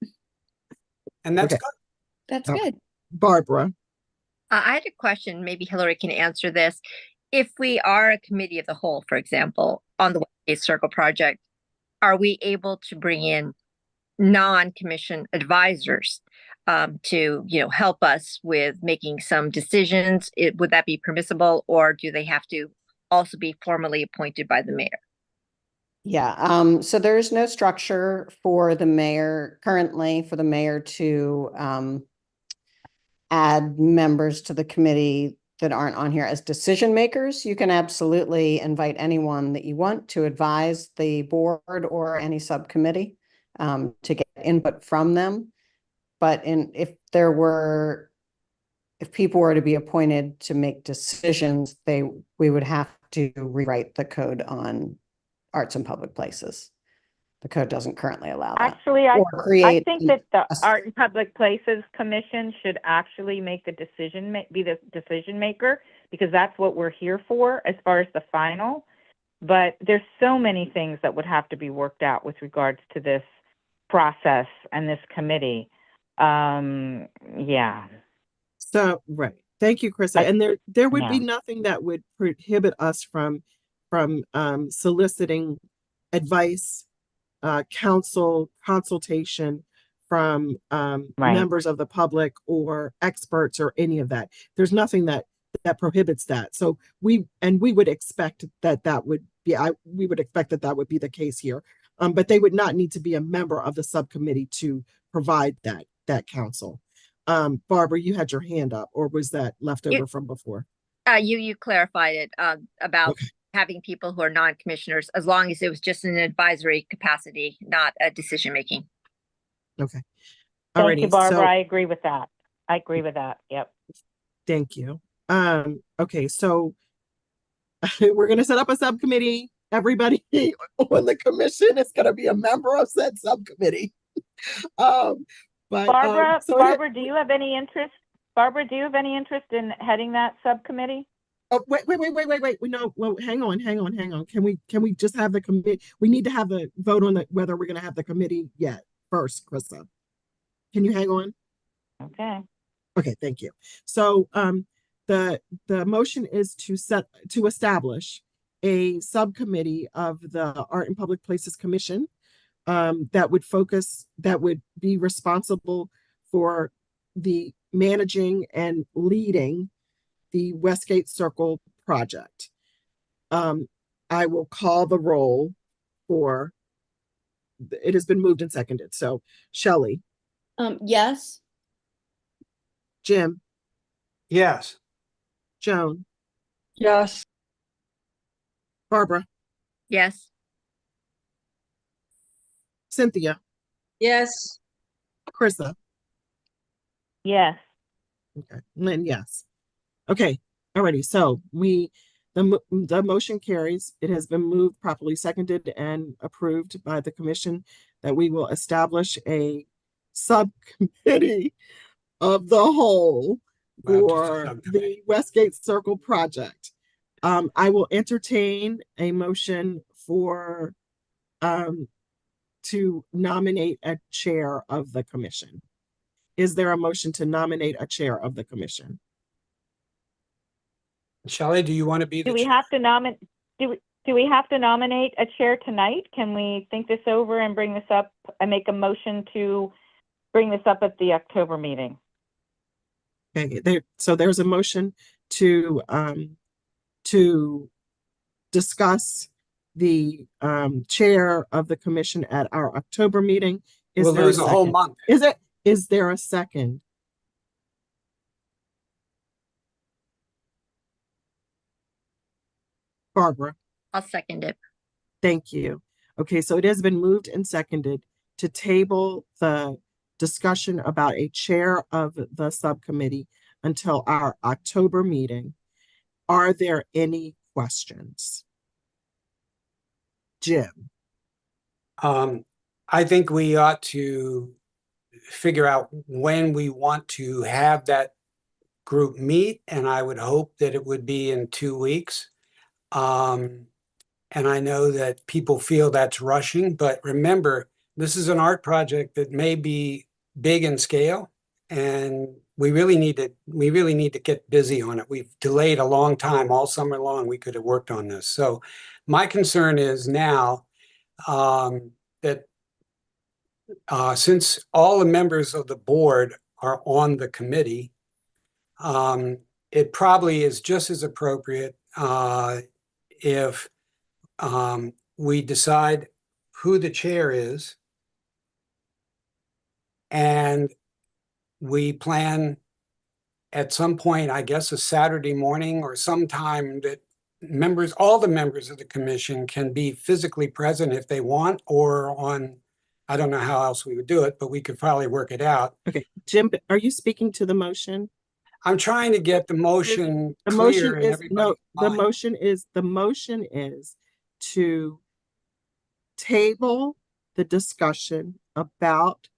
And that's Okay. good. That's good. Barbara. I had a question, maybe Hillary can answer this. If we are a committee of the whole, for example, on the Westgate Circle project, are we able to bring in non-commission advisors to, help us with making some decisions? Would that be permissible, or do they have to also be formally appointed by the mayor? Yeah, so there's no structure for the mayor currently for the mayor to add members to the committee that aren't on here as decision makers. You can absolutely invite anyone that you want to advise the board or any subcommittee to get input from them. But if people were to be appointed to make decisions, we would have to rewrite the code on arts and public places. The code doesn't currently allow that. Actually, I create think that the Art and Public Places Commission should actually make the be the decision maker, because that's what we're here for as far as the final. But there's so many things that would have to be worked out with regards to this process and this committee. Yeah. So, right. Thank you, Krista. And there would be nothing that would prohibit us from soliciting advice, consultation from members of the public or experts or any of that. There's nothing that prohibits that. So we would expect that would be the case here. But they would not need to be a member of the subcommittee to provide that counsel. Barbara, you had your hand up, or was that left over from before? You clarified it about having people who are non-commissioners, as long as it was just in an advisory capacity, not a decision-making. Okay. Thank you, Barbara. I agree with that. Yep. Thank you. Okay, so we're going to set up a subcommittee. Everybody on the commission is going to be a member of said subcommittee. Barbara, do you have any interest? Barbara, do you have any interest in heading that subcommittee? Oh, wait. No, well, hang on. Can we just have the committee? We need to have the vote on whether we're going to have the committee yet first, Krista. Can you hang on? Okay. Okay, thank you. So, the motion is to establish a subcommittee of the Art and Public Places Commission that would be responsible for the managing and leading the Westgate Circle project. I will call the roll for, it has been moved and seconded. So Shelley. Yes. Jim. Yes. Joan. Yes. Barbara. Yes. Cynthia. Yes. Krista. Yes. Okay. Lynn, yes. Okay. Alrighty. So the motion carries. It has been moved, properly seconded, and approved by the commission that we will establish a subcommittee of the whole for the Westgate Circle project. I will entertain a motion for to nominate a chair of the commission. Is there a motion to nominate a chair of the commission? Shelley, do you want to be the Do we chair? have to nominate? Do we have to nominate a chair tonight? Can we think this over and bring this up and make a motion to bring this up at the October meeting? Okay, so there's a motion to discuss the chair of the commission at our October meeting. We'll there lose a whole second? month. Is there a second? Barbara, I'll second it. thank you. Okay, so it has been moved and seconded to table the discussion about a chair of the subcommittee until our October meeting. Are there any questions? Jim? I think we ought to figure out when we want to have that group meet, and I would hope that it would be in 2 weeks. And I know that people feel that's rushing, but remember, this is an art project that may be big in scale, and we really need to get busy on it. We've delayed a long time, all summer long. We could have worked on this. So my concern is now that since all the members of the board are on the committee, it probably is just as appropriate if we decide who the chair is, and we plan at some point, I guess, a Saturday morning or sometime that all the members of the commission can be physically present if they want, or on, I don't know how else we would do it, but we could probably work it out. Okay, Jim, are you speaking to the motion? I'm trying to get the motion The clear motion in is, everybody's no, the mind. motion is to table the discussion about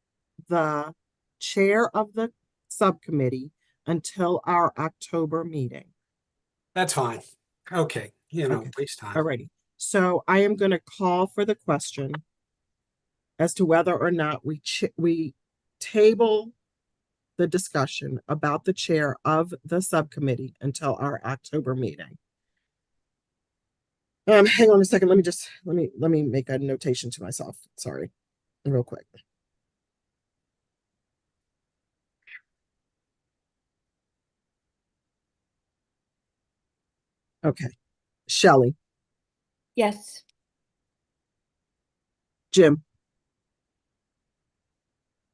the chair of the subcommittee until our October meeting. That's fine. Okay, Okay. waste time. Alrighty. So I am going to call for the question as to whether or not we table the discussion about the chair of the subcommittee until our October meeting. Hang on a second. Let me make a notation to myself. Sorry, real quick. Okay, Shelley. Yes. Jim.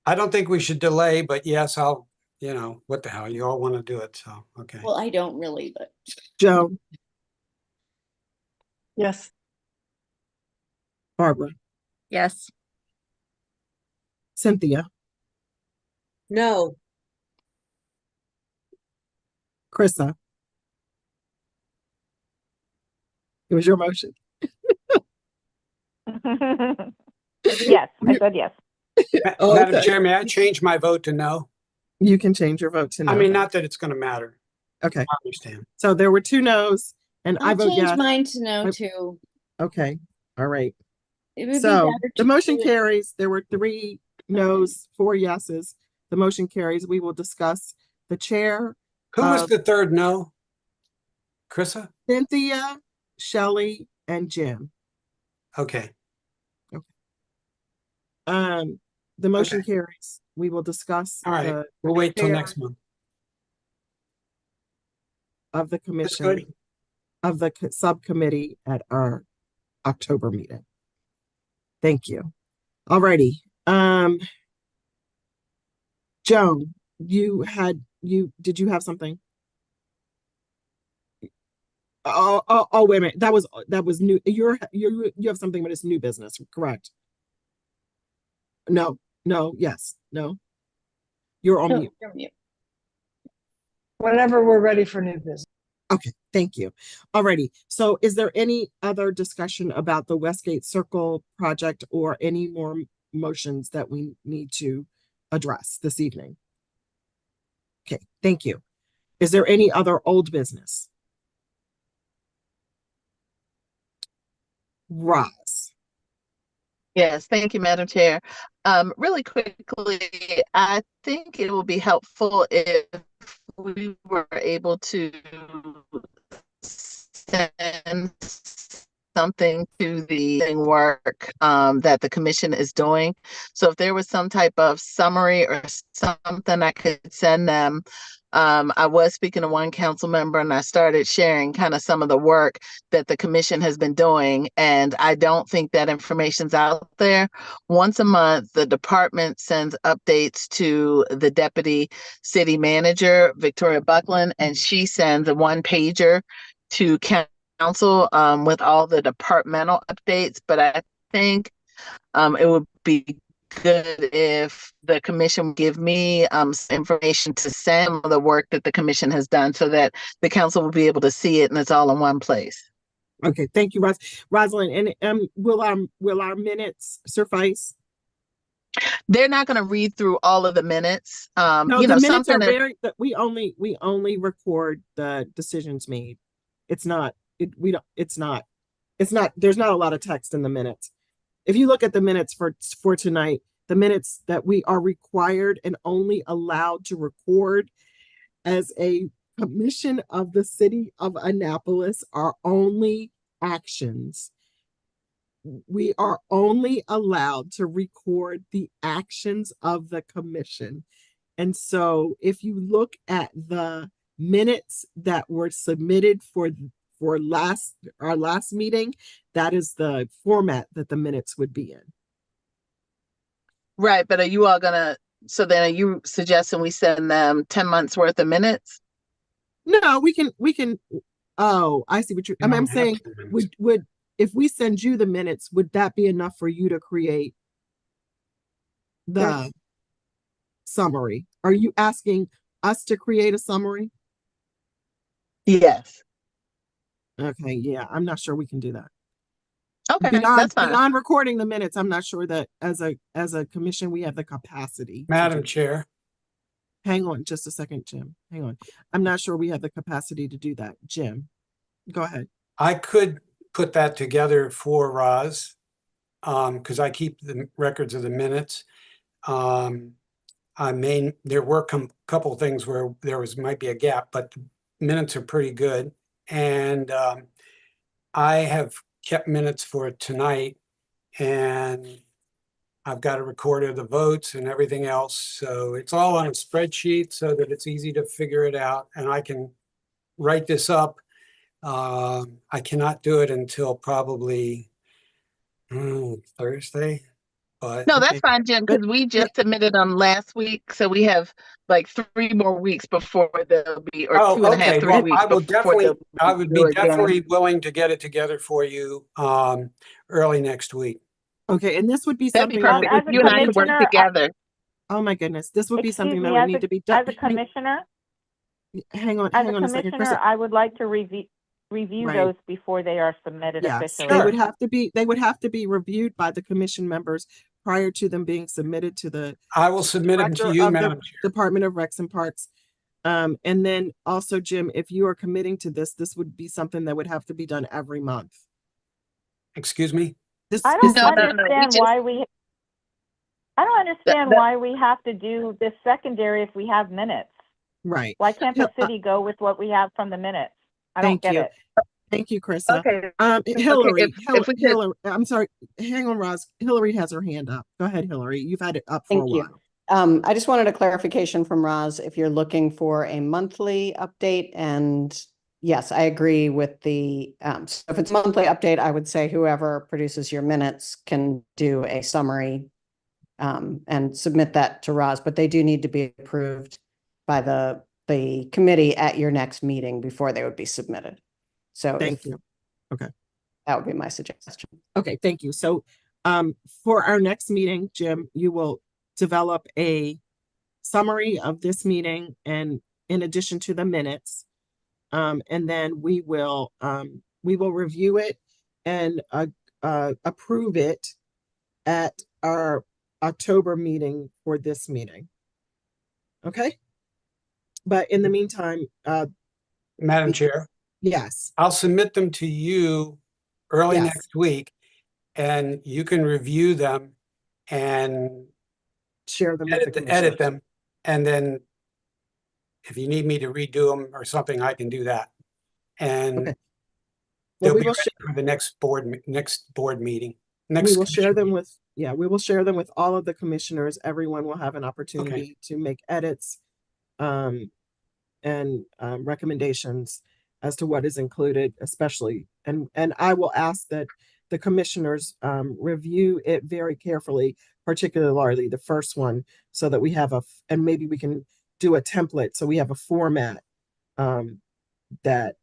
I don't think we should delay, but yes, I'll, what the hell, you all want to do it, so, okay. Well, I don't really, but. Joe. Yes. Barbara. Yes. Cynthia. No. Krista. It was your motion. Yes, I said yes. Madam Chair, may I change my vote to no? You can change your vote to no. I mean, not that it's going to matter. Okay. I understand. So there were 2 no's, and I I'll vote change yes. mine to no too. Okay. All right. It would be So better the to motion do it- carries. There were 3 no's, 4 yeses. The motion carries. We will discuss the chair. Who was the third no? Krista? Cynthia, Shelley, and Jim. Okay. The motion carries. We will discuss. All right. the We'll wait till chair next month. of the That's commission, good. of the subcommittee at our October meeting. Thank you. Alrighty. Joan, did you have something? Oh, wait a minute. That was new. You have something, but it's new business, correct? No, yes, no. You're on mute. You're mute. Whenever we're ready for new business. Okay, thank you. Alrighty. So is there any other discussion about the Westgate Circle project or any more motions that we need to address this evening? Okay, thank you. Is there any other old business? Roz. Yes, thank you, Madam Chair. Really quickly, I think it will be helpful if we were able to send something to the work that the commission is doing. So if there was some type of summary or something I could send them I was speaking to one council member and I started sharing kind of some of the work that the commission has been doing. And I don't think that information's out there. Once a month, the department sends updates to the deputy city manager, Victoria Buckland, and she sends a one pager to council with all the departmental updates. But I think it would be good if the commission would give me some information to send some of the work that the commission has done so that the council will be able to see it and it's all in one place. Okay, thank you, Rosalind. And will our minutes suffice? They're not going to read through all of the minutes. No, You the know, minutes are something that, very, we only record the decisions made. It's not, there's not a lot of text in the minutes. If you look at the minutes for tonight, the minutes that we are required and only allowed to record as a commission of the city of Annapolis are only actions. We are only allowed to record the actions of the commission. And so if you look at the minutes that were submitted for our last meeting, that is the format that the minutes would be in. right, but are you all gonna, so then are you suggesting we send them 10 months worth of minutes? No, we can, oh, I see what you're, You don't I'm have saying, to minutes. would, if we send you the minutes, would that be enough for you to create the summary? Are you asking us to create a summary? Yes. Okay, yeah, I'm not sure we can do that. Okay, that's fine. Beyond recording the minutes, I'm not sure that as a commission, we have the capacity. to Madam do- Chair, Hang on just a second, Jim. Hang on. I'm not sure we have the capacity to do that. Jim, go ahead. I could put that together for Roz, because I keep the records of the minutes. There were couple of things where might be a gap, but the minutes are pretty good. And I have kept minutes for tonight, and I've got a record of the votes and everything else. So it's all on a spreadsheet so that it's easy to figure it out, and I can write this up. I cannot do it until probably Thursday. But No, that's fine, Jim, because we just submitted them last week. So we have like 3 more weeks before they'll be, or 2.5, 3 well, weeks I would be do it again. definitely willing to get it together for you early next week. Okay, and this would be That'd be something perfect. that If you and I could work together. oh my goodness, this would be something Excuse that me, would need to be done. as a commissioner, Hang on as a a second. commissioner, I would like to review Right. those before they are submitted Yes, officially. they would have to be reviewed by the commission members prior to them being submitted to the I will submit them to director you, of the Madam Chair. Department of Recs and Parks. And then also, Jim, if you are committing to this would be something that would have to be done every month. Excuse me? I don't understand why we have to do this secondary if we have minutes. Right. Why can't the city go with what we have from the minutes? I don't Thank get you. it. Thank you, Krista. Okay. Hillary, if we could- Hillary, I'm sorry. Hang on, Roz. Hillary has her hand up. Go ahead, Hillary. You've had it up for a Thank you. while. I just wanted a clarification from Roz if you're looking for a monthly update. And yes, I agree with the, so if it's a monthly update, I would say whoever produces your minutes can do a summary and submit that to Roz, but they do need to be approved by the committee at your next meeting before they would be submitted. So Thank you. Okay. That would be my suggestion. Okay, thank you. So for our next meeting, Jim, you will develop a summary of this meeting and in addition to the minutes. And then we will review it and approve it at our October meeting for this meeting. Okay? But in the meantime, Madam Chair, yes, I'll submit them to you early Yes. next week, and you can review them and share them with the commission. edit them, and then if you need me to redo them or something, I can do that. And Okay. Well, they'll we be will ready for the next board meeting. We will share them with, we will share them with all of the commissioners. Everyone will have an opportunity to make edits. recommendations as to what is included, especially, and I will ask that the commissioners review it very carefully, particularly the first one, so that we have and maybe we can do a template so we have a format that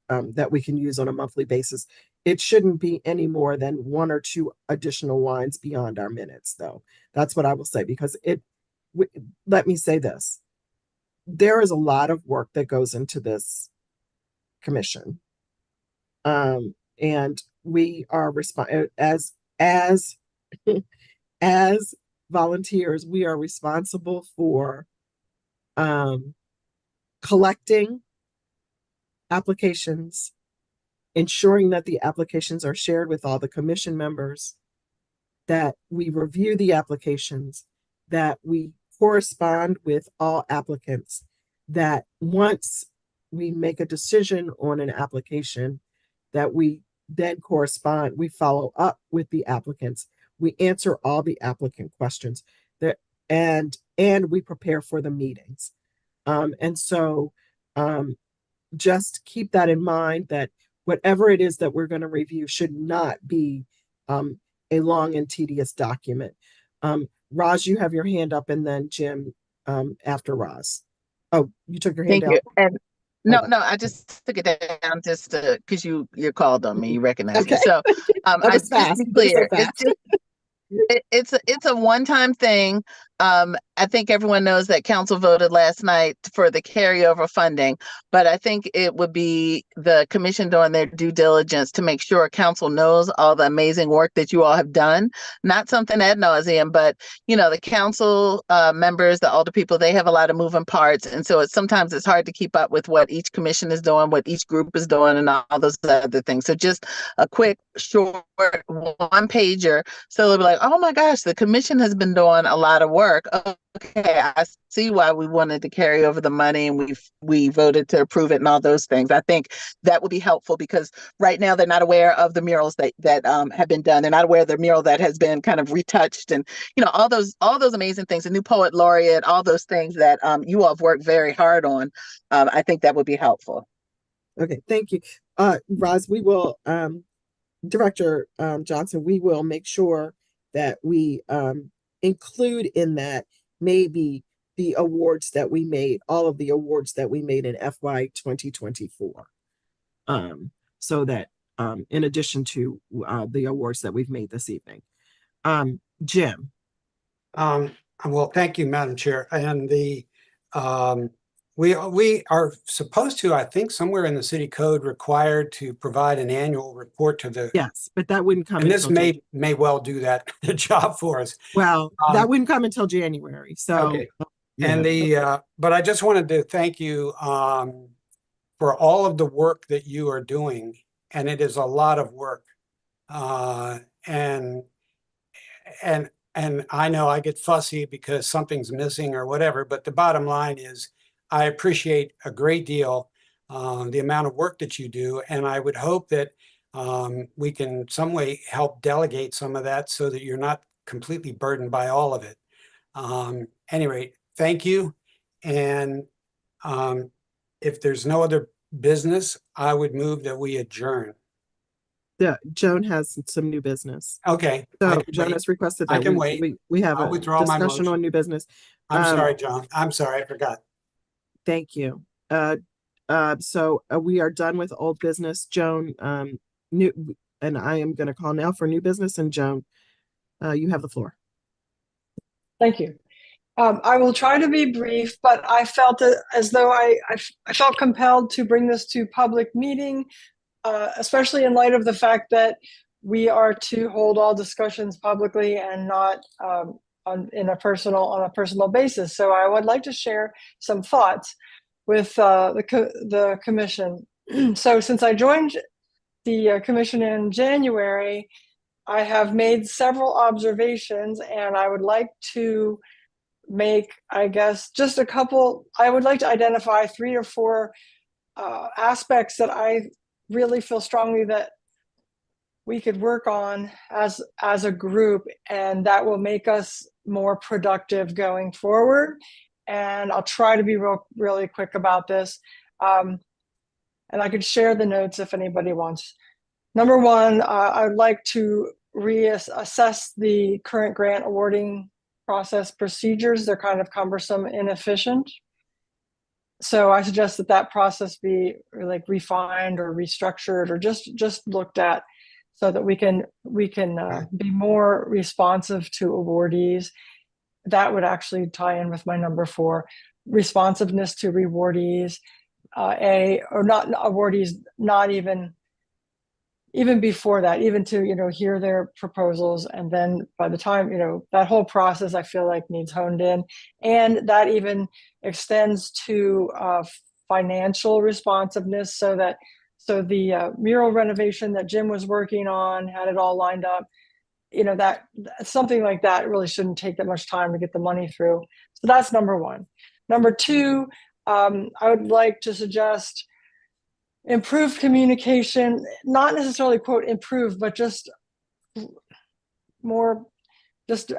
we can use on a monthly basis. It shouldn't be any more than 1 or 2 additional lines beyond our minutes, though. That's what I will say, because let me say this. There is a lot of work that goes into this commission. And we are as volunteers, we are responsible for collecting applications, ensuring that the applications are shared with all the commission members, that we review the applications, that we correspond with all applicants, that once we make a decision on an application, that we then correspond, we follow up with the applicants, we answer all the applicant questions, and we prepare for the meetings. And so just keep that in mind, that whatever it is that we're going to review should not be a long and tedious document. Roz, you have your hand up, and then Jim after Roz. Oh, you took your hand Thank you. down? And no, I just took it down just to, because you called on me, you recognize me. So I just to be clear, it's a one-time thing. I think everyone knows that council voted last night for the carryover funding, but I think it would be the commission doing their due diligence to make sure council knows all the amazing work that you all have done. Not something ad nauseum, but the council members, the older people, they have a lot of moving parts, and so sometimes it's hard to keep up with what each commission is doing, what each group is doing, and all those other things. So just a quick, short one pager, so they'll be like, "Oh my gosh, the commission has been doing a lot of work. Okay, I see why we wanted to carry over the money, and we voted to approve it," and all those things. I think that would be helpful, because right now they're not aware of the murals that have been done. They're not aware of the mural that has been kind of retouched, and all those amazing things, the new poet laureate, all those things that you all have worked very hard on. I think that would be helpful. Okay, thank you. Roz, we will, Director Johnson, we will make sure that we include in that maybe the awards that we made, all of the awards that we made in FY 2024. So that in addition to the awards that we've made this evening. Jim. Well, thank you, Madam Chair. And we are supposed to, I think, somewhere in the city code required to provide an annual report to the. Yes, but that wouldn't come. And this may well do that job for us. Well, that wouldn't come until January. So. Okay. And but I just wanted to thank you for all of the work that you are doing, and it is a lot of work. And I know I get fussy because something's missing or whatever, but the bottom line is I appreciate a great deal the amount of work that you do, and I would hope that we can some way help delegate some of that so that you're not completely burdened by all of it. Anyway, thank you. And if there's no other business, I would move that we adjourn. Yeah, Joan has some new business. Okay. So Joan has requested that I can wait. We have I'll a withdraw my discussion motion. on new business. I'm sorry, John. I'm sorry, I forgot. Thank you. So we are done with old business. Joan, new, and I am going to call now for new business. And Joan, you have the floor. Thank you. I will try to be brief, but I felt as though I felt compelled to bring this to public meeting, especially in light of the fact that we are to hold all discussions publicly and not on a personal basis. So I would like to share some thoughts with the commission. So since I joined the commission in January, I have made several observations, and I would like to make, I guess, just a couple. I would like to identify 3 or 4 aspects that I really feel strongly that we could work on as a group, and that will make us more productive going forward. And I'll try to be really quick about this. And I could share the notes if anybody wants. Number one, I would like to reassess the current grant awarding process procedures. They're kind of cumbersome and inefficient. So I suggest that that process be like refined or restructured or just looked at so that we can be more responsive to awardees. That would actually tie in with my number 4, responsiveness to rewardees, or not awardees, not even before that, even to, hear their proposals. And then by the time, that whole process, I feel like needs honed in. And that even extends to financial responsiveness so the mural renovation that Jim was working on, had it all lined up, that something like that really shouldn't take that much time to get the money through. So that's number 1. Number 2, I would like to suggest improved communication, not necessarily quote improve, but just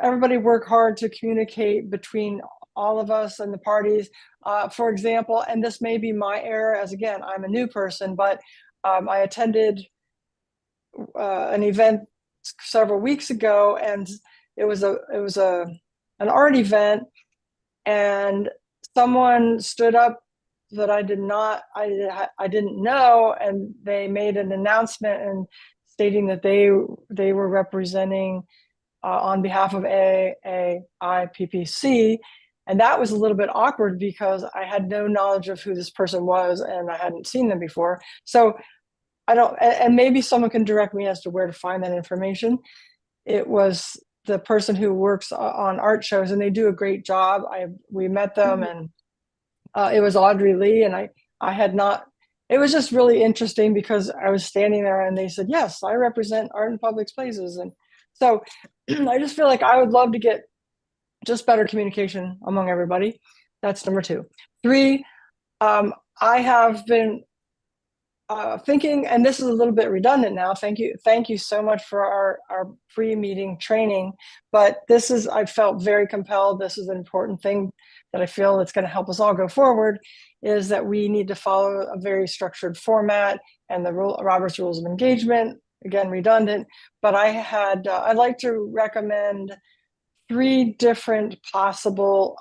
everybody work hard to communicate between all of us and the parties. For example, and this may be my error, as again, I'm a new person, but I attended an event several weeks ago, and it was an art event, and someone stood up that I didn't know, and they made an announcement and stating that they were representing on behalf of AAIPPC, and that was a little bit awkward because I had no knowledge of who this person was and I hadn't seen them before. So I don't, and maybe someone can direct me as to where to find that information. It was the person who works on art shows, and they do a great job. We met them, and it was Audrey Lee, and I had not, it was just really interesting because I was standing there and they said, yes, I represent art in public places. And so I just feel like I would love to get just better communication among everybody. That's number 2. 3, I have been thinking, and this is a little bit redundant now. Thank you so much for our pre-meeting training, but I felt very compelled. This is an important thing that I feel it's going to help us all go forward, is that we need to follow a very structured format and the Robert's Rules of Engagement. Again, redundant, but I'd like to recommend 3 different possible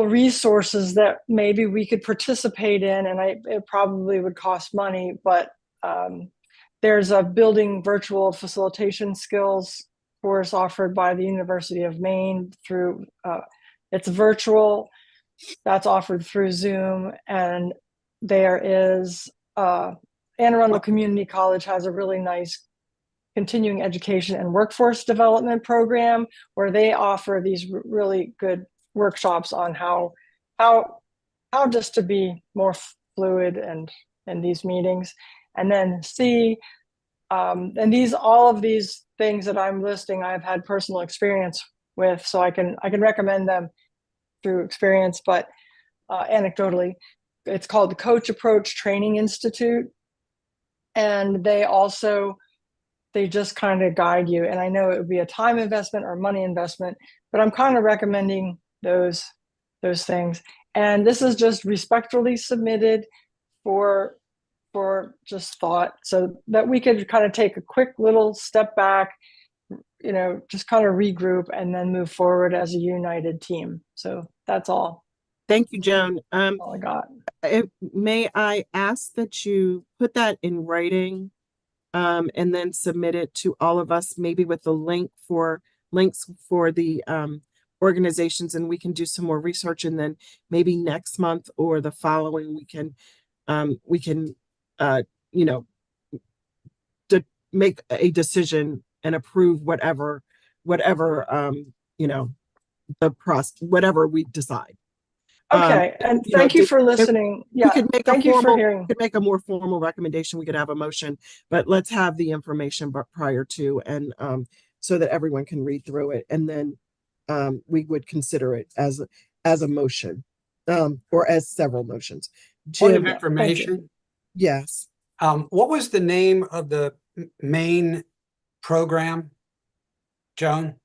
resources that maybe we could participate in, and it probably would cost money, but there's a building virtual facilitation skills course offered by the University of Maine through, it's virtual, that's offered through Zoom. And there is, Anne Arundel Community College has a really nice continuing education and workforce development program where they offer these really good workshops on how just to be more fluid in these meetings. And then C, and all of these things that I'm listing, I've had personal experience with, so I can recommend them through experience, but anecdotally. It's called the Coach Approach Training Institute, and they just kind of guide you. And I know it would be a time investment or money investment, but I'm kind of recommending those things. And this is just respectfully submitted for just thought, so that we could kind of take a quick little step back, just kind of regroup and then move forward as a united team. So that's all. Thank you, Joan. All I got. May I ask that you put that in writing, and then submit it to all of us, maybe with the links for the organizations, and we can do some more research, and then maybe next month or the following we can make a decision and approve whatever whatever we decide. Okay, and thank you for listening. Yeah, thank you for hearing. We could make a more formal recommendation. We could have a motion, but let's have the information prior to, and so that everyone can read through it, and then we would consider it as a motion, or as several motions. Point of information. Yes. What was the name of the main program, Joan?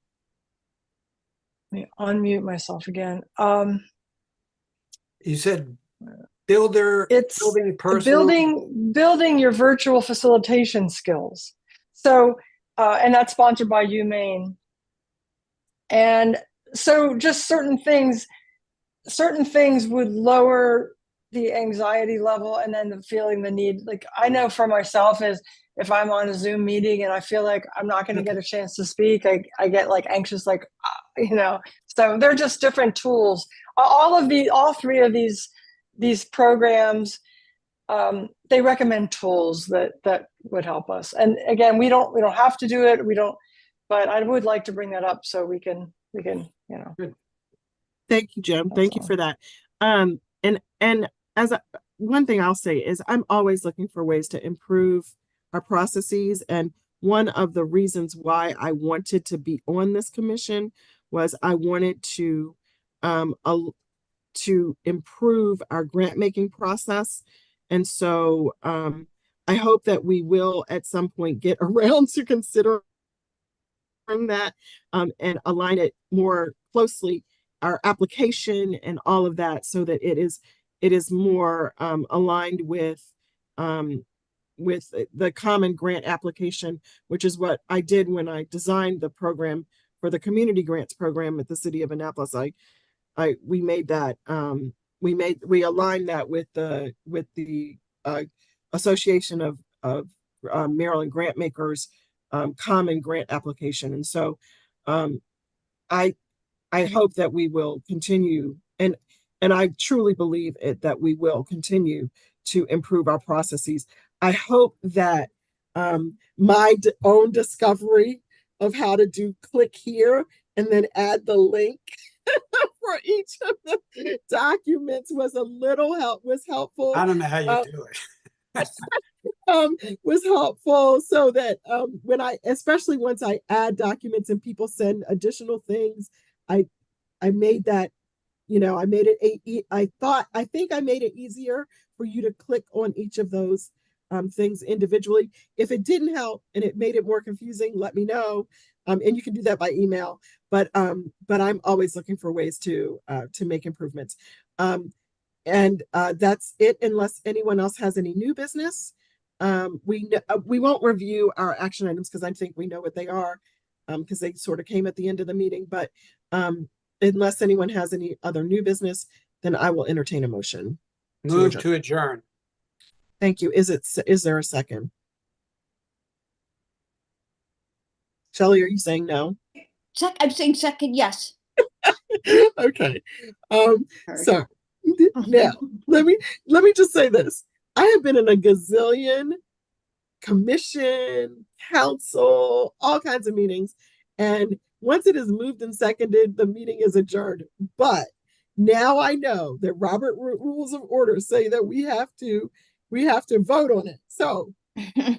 Let me unmute myself again. You said It's building personal. building your virtual facilitation skills. So, and that's sponsored by UMaine. And so just certain things would lower the anxiety level, and then the feeling the need. Like I know for myself is if I'm on a Zoom meeting and I feel like I'm not going to get a chance to speak, I get like anxious, like, so they're just different tools. All three of these programs, they recommend tools that would help us. And again, we don't have to do it. But I would like to bring that up so we can. Good. Thank you, Jim. Thank you for that. And as one thing I'll say is I'm always looking for ways to improve our processes. And one of the reasons why I wanted to be on this commission was I wanted to improve our grant making process. And so I hope that we will at some point get around to considering that and align it more closely, our application and all of that, so that it is more aligned with the common grant application, which is what I did when I designed the program for the community grants program at the city of Annapolis. We made that we aligned that with the Association of Maryland Grant Makers common grant application. And so I hope that we will continue, and I truly believe that we will continue to improve our processes. I hope that my own discovery of how to do click here and then add the link for each of the documents was helpful. I don't know how you do it. Was helpful, so that especially once I add documents and people send additional things, I made that, I made it I think I made it easier for you to click on each of those things individually. If it didn't help and it made it more confusing, let me know. And you can do that by email, but I'm always looking for ways to make improvements. And that's it, unless anyone else has any new business. We won't review our action items because I think we know what they are, because they sort of came at the end of the meeting. But unless anyone has any other new business, then I will entertain a motion. Move to adjourn. Thank you. Is there a second? Shelley, are you saying no? I'm saying second, yes. Okay. So now let me just say this. I have been in a gazillion commission, council, all kinds of meetings. And once it is moved and seconded, the meeting is adjourned. But now I know that Robert Rules of Order say that we have to vote on it. So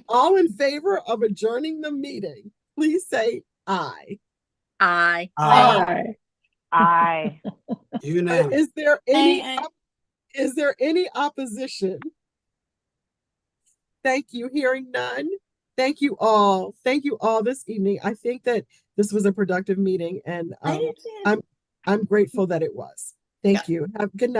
all in favor of adjourning the meeting, please say aye. Aye. Aye. Aye. Unanimous. Is there any opposition? Thank you. Hearing none. Thank you all. Thank you all this evening. I think that this was a productive meeting, and I'm grateful that it was. Thank you. Have a good night.